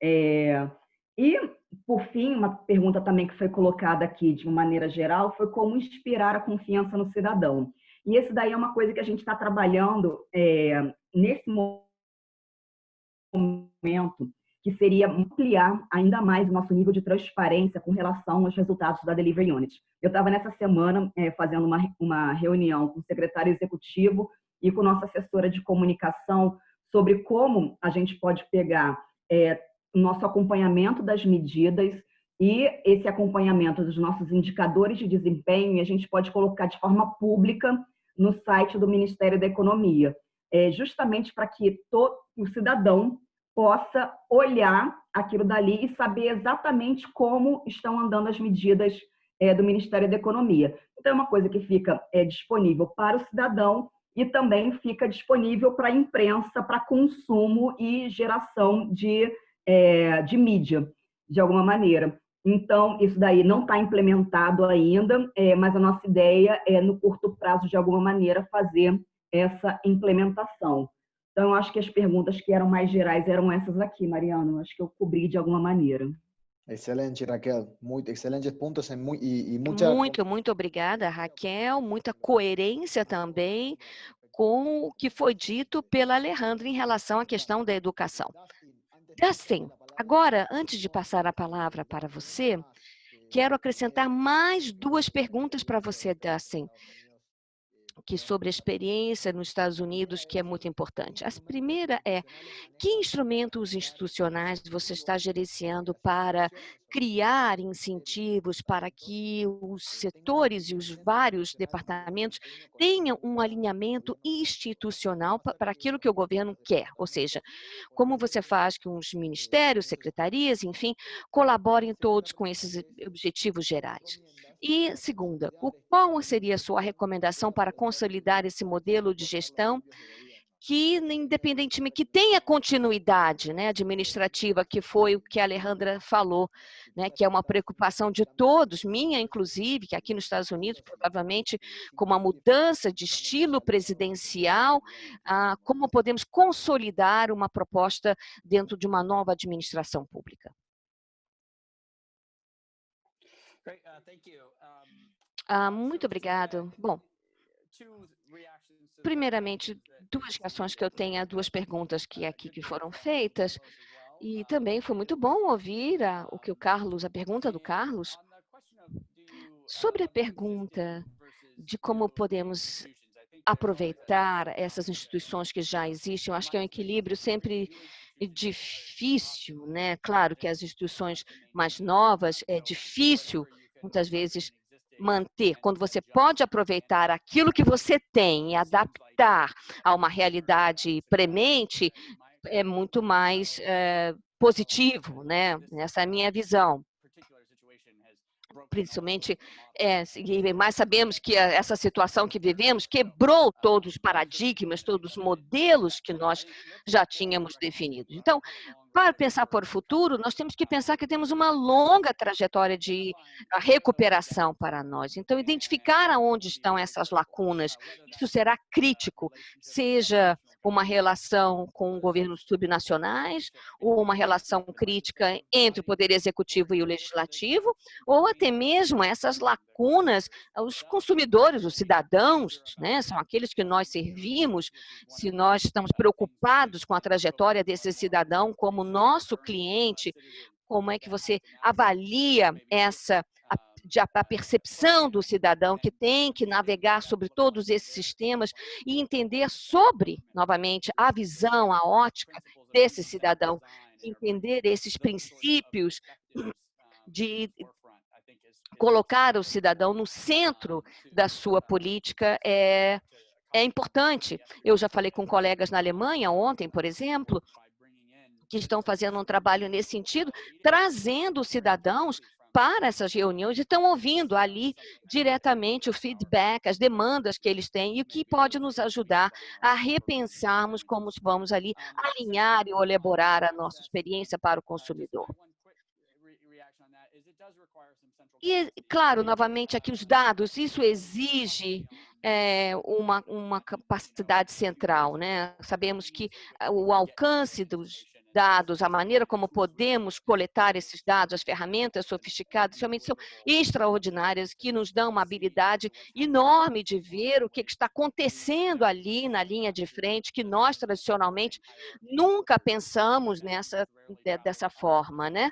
E, por fim, uma pergunta também que foi colocada aqui de uma maneira geral foi como inspirar a confiança no cidadão. E esse daí é uma coisa que a gente está trabalhando nesse momento, que seria ampliar ainda mais o nosso nível de transparência com relação aos resultados da Delivery Unit. Eu estava nessa semana fazendo uma reunião com o secretário executivo e com nossa assessora de comunicação sobre como a gente pode pegar o nosso acompanhamento das medidas e esse acompanhamento dos nossos indicadores de desempenho, e a gente pode colocar de forma pública no site do Ministério da Economia, justamente para que o cidadão possa olhar aquilo dali e saber exatamente como estão andando as medidas do Ministério da Economia. Então, é uma coisa que fica disponível para o cidadão e também fica disponível para a imprensa, para consumo e geração de mídia, de alguma maneira. Então, isso daí não está implementado ainda, mas a nossa ideia é, no curto prazo, de alguma maneira, fazer essa implementação. Então, eu acho que as perguntas que eram mais gerais eram essas aqui, Mariana. Eu acho que eu cobri de alguma maneira.
Excelente, Raquel. Muito excelentes pontos e muita...
Muito obrigada, Raquel. Muita coerência também com o que foi dito pela Alejandra em relação à questão da educação. Dustin, agora, antes de passar a palavra para você, quero acrescentar mais 2 perguntas para você, Dustin, que sobre a experiência nos Estados Unidos, que é muito importante. A primeira é, que instrumentos institucionais você está gerenciando para criar incentivos para que os setores e os vários departamentos tenham um alinhamento institucional para aquilo que o governo quer? Ou seja, como você faz com os ministérios, secretarias, enfim, colaborem todos com esses objetivos gerais? E segunda, qual seria a sua recomendação para consolidar esse modelo de gestão que, independentemente, que tenha continuidade, né, administrativa, que foi o que a Alejandra falou, né, que é uma preocupação de todos, minha inclusive, que aqui nos Estados Unidos, provavelmente, com uma mudança de estilo presidencial, como podemos consolidar uma proposta dentro de uma nova administração pública? Muito obrigado. Bom, primeiramente, 2 reações que eu tenho a 2 perguntas que foram feitas, e também foi muito bom ouvir a pergunta do Carlos. Sobre a pergunta de como podemos aproveitar essas instituições que já existem, eu acho que é um equilíbrio sempre difícil, né? Claro que as instituições mais novas é difícil, muitas vezes, manter. Quando você pode aproveitar aquilo que você tem e adaptar a uma realidade premente, é muito mais positivo, né? Essa é a minha visão. Principalmente, mas sabemos que essa situação que vivemos quebrou todos os paradigmas, todos os modelos que nós já tínhamos definidos. Então, para pensar para o futuro, nós temos que pensar que temos uma longa trajetória de recuperação para nós. Então, identificar aonde estão essas lacunas, isso será crítico, seja uma relação com governos subnacionais, ou uma relação crítica entre o Poder Executivo e o Legislativo, ou até mesmo essas lacunas, os consumidores, os cidadãos, né, são aqueles que nós servimos, se nós estamos preocupados com a trajetória desse cidadão como nosso cliente, como é que você avalia a percepção do cidadão que tem que navegar sobre todos esses sistemas e entender sobre, novamente, a visão, a ótica desse cidadão, entender esses princípios de colocar o cidadão no centro da sua política é importante. Eu já falei com colegas na Alemanha ontem, por exemplo, que estão fazendo um trabalho nesse sentido, trazendo os cidadãos para essas reuniões e estão ouvindo ali diretamente o feedback, as demandas que eles têm e o que pode nos ajudar a repensarmos como vamos ali alinhar e elaborar a nossa experiência para o consumidor. E, claro, novamente aqui os dados, isso exige uma capacidade central, né? Sabemos que o alcance dos dados, a maneira como podemos coletar esses dados, as ferramentas sofisticadas, realmente são extraordinárias, que nos dão uma habilidade enorme de ver o que está acontecendo ali na linha de frente, que nós, tradicionalmente, nunca pensamos dessa forma, né?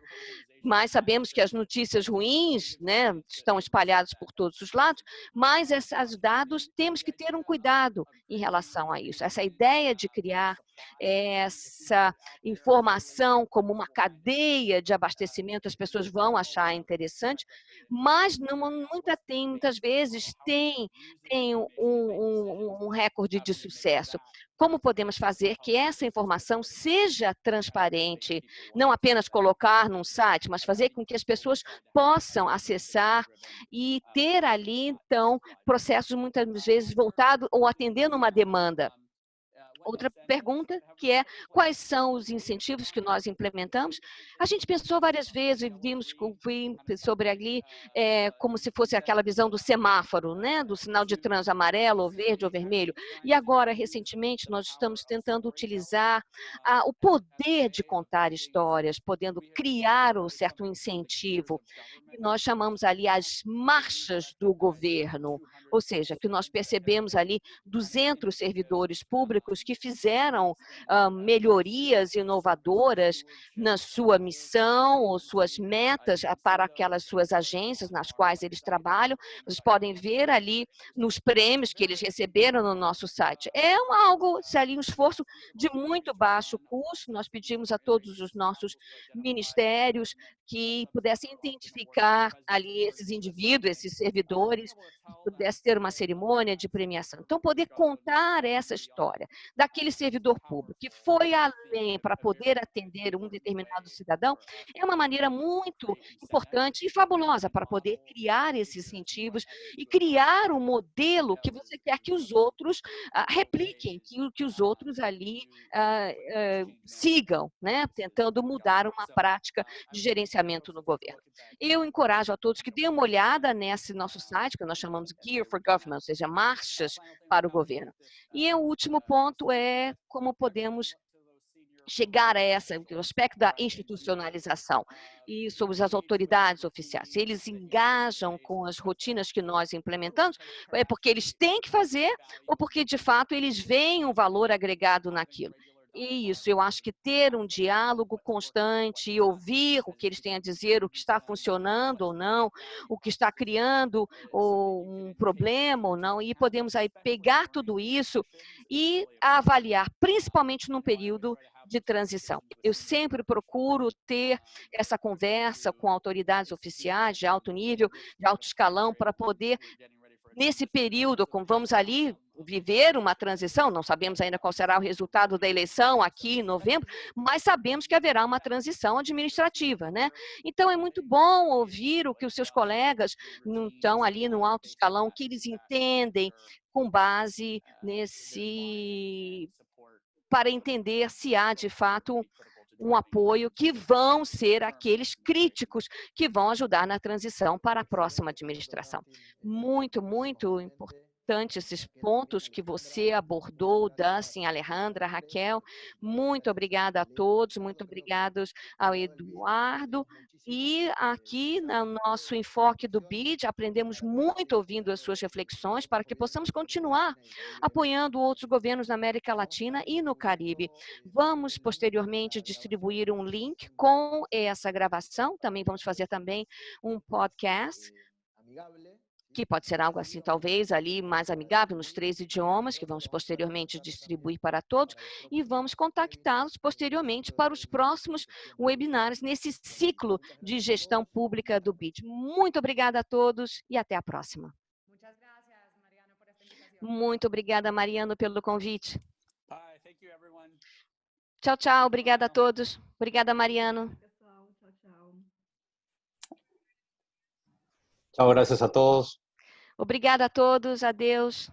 Mas sabemos que as notícias ruins, né, estão espalhadas por todos os lados, mas esses dados temos que ter um cuidado em relação a isso. Essa ideia de criar essa informação como uma cadeia de abastecimento, as pessoas vão achar interessante, mas muitas vezes tem um recorde de sucesso. Como podemos fazer que essa informação seja transparente, não apenas colocar num site, mas fazer com que as pessoas possam acessar e ter ali, então, processos muitas vezes voltados ou atendendo uma demanda. outra pergunta, que é quais são os incentivos que nós implementamos. A gente pensou várias vezes e vimos sobre ali como se fosse aquela visão do semáforo, né? Do sinal de trânsito amarelo, ou verde ou vermelho. E agora, recentemente, nós estamos tentando utilizar o poder de contar histórias, podendo criar um certo incentivo, que nós chamamos ali as marchas do governo, ou seja, que nós percebemos ali 200 servidores públicos que fizeram melhorias inovadoras na sua missão ou suas metas para aquelas suas agências nas quais eles trabalham. Vocês podem ver ali nos prêmios que eles receberam no nosso site. É algo, ali, um esforço de muito baixo custo. Nós pedimos a todos os nossos ministérios que pudessem identificar ali esses indivíduos, esses servidores, que pudesse ter uma cerimônia de premiação. Então, poder contar essa história daquele servidor público que foi além para poder atender um determinado cidadão é uma maneira muito importante e fabulosa para poder criar esses incentivos e criar um modelo que você quer que os outros repliquem, que os outros ali sigam, né? Tentando mudar uma prática de gerenciamento no governo. Eu encorajo a todos que deem uma olhada nesse nosso site, que nós chamamos Gear for Government, ou seja, marchas para o governo. E o último ponto é como podemos chegar a o aspecto da institucionalização e sobre as autoridades oficiais. Se eles engajam com as rotinas que nós implementamos, é porque eles têm que fazer ou porque, de fato, eles veem um valor agregado naquilo. E isso, eu acho que ter um diálogo constante e ouvir o que eles têm a dizer, o que está funcionando ou não, o que está criando um problema ou não, e podemos aí pegar tudo isso e avaliar, principalmente num período de transição. Eu sempre procuro ter essa conversa com autoridades oficiais de alto nível, de alto escalão, para poder, nesse período, como vamos ali viver uma transição, não sabemos ainda qual será o resultado da eleição aqui em novembro, mas sabemos que haverá uma transição administrativa, né? Então, é muito bom ouvir o que os seus colegas estão ali no alto escalão, que eles entendem com base para entender se há, de fato, um apoio que vão ser aqueles críticos que vão ajudar na transição para a próxima administração. Muito, muito importante esses pontos que você abordou, Dustin, Alejandra, Raquel. Muito obrigada a todos, muito obrigados ao Eduardo. E aqui no nosso enfoque do BID, aprendemos muito ouvindo as suas reflexões para que possamos continuar apoiando outros governos na América Latina e no Caribe. Vamos, posteriormente, distribuir um link com essa gravação. Também vamos fazer também um podcast, que pode ser algo assim, talvez, ali mais amigável, nos 3 idiomas, que vamos posteriormente distribuir para todos, e vamos contactá-los posteriormente para os próximos webinários nesse ciclo de gestão pública do BID. Muito obrigada a todos e até a próxima. Muito obrigada, Mariano, pelo convite. Tchau, tchau. Obrigada a todos. Obrigada, Mariano.
Pessoal, tchau, tchau.
Chao, gracias a todos.
Obrigada a todos. Adeus.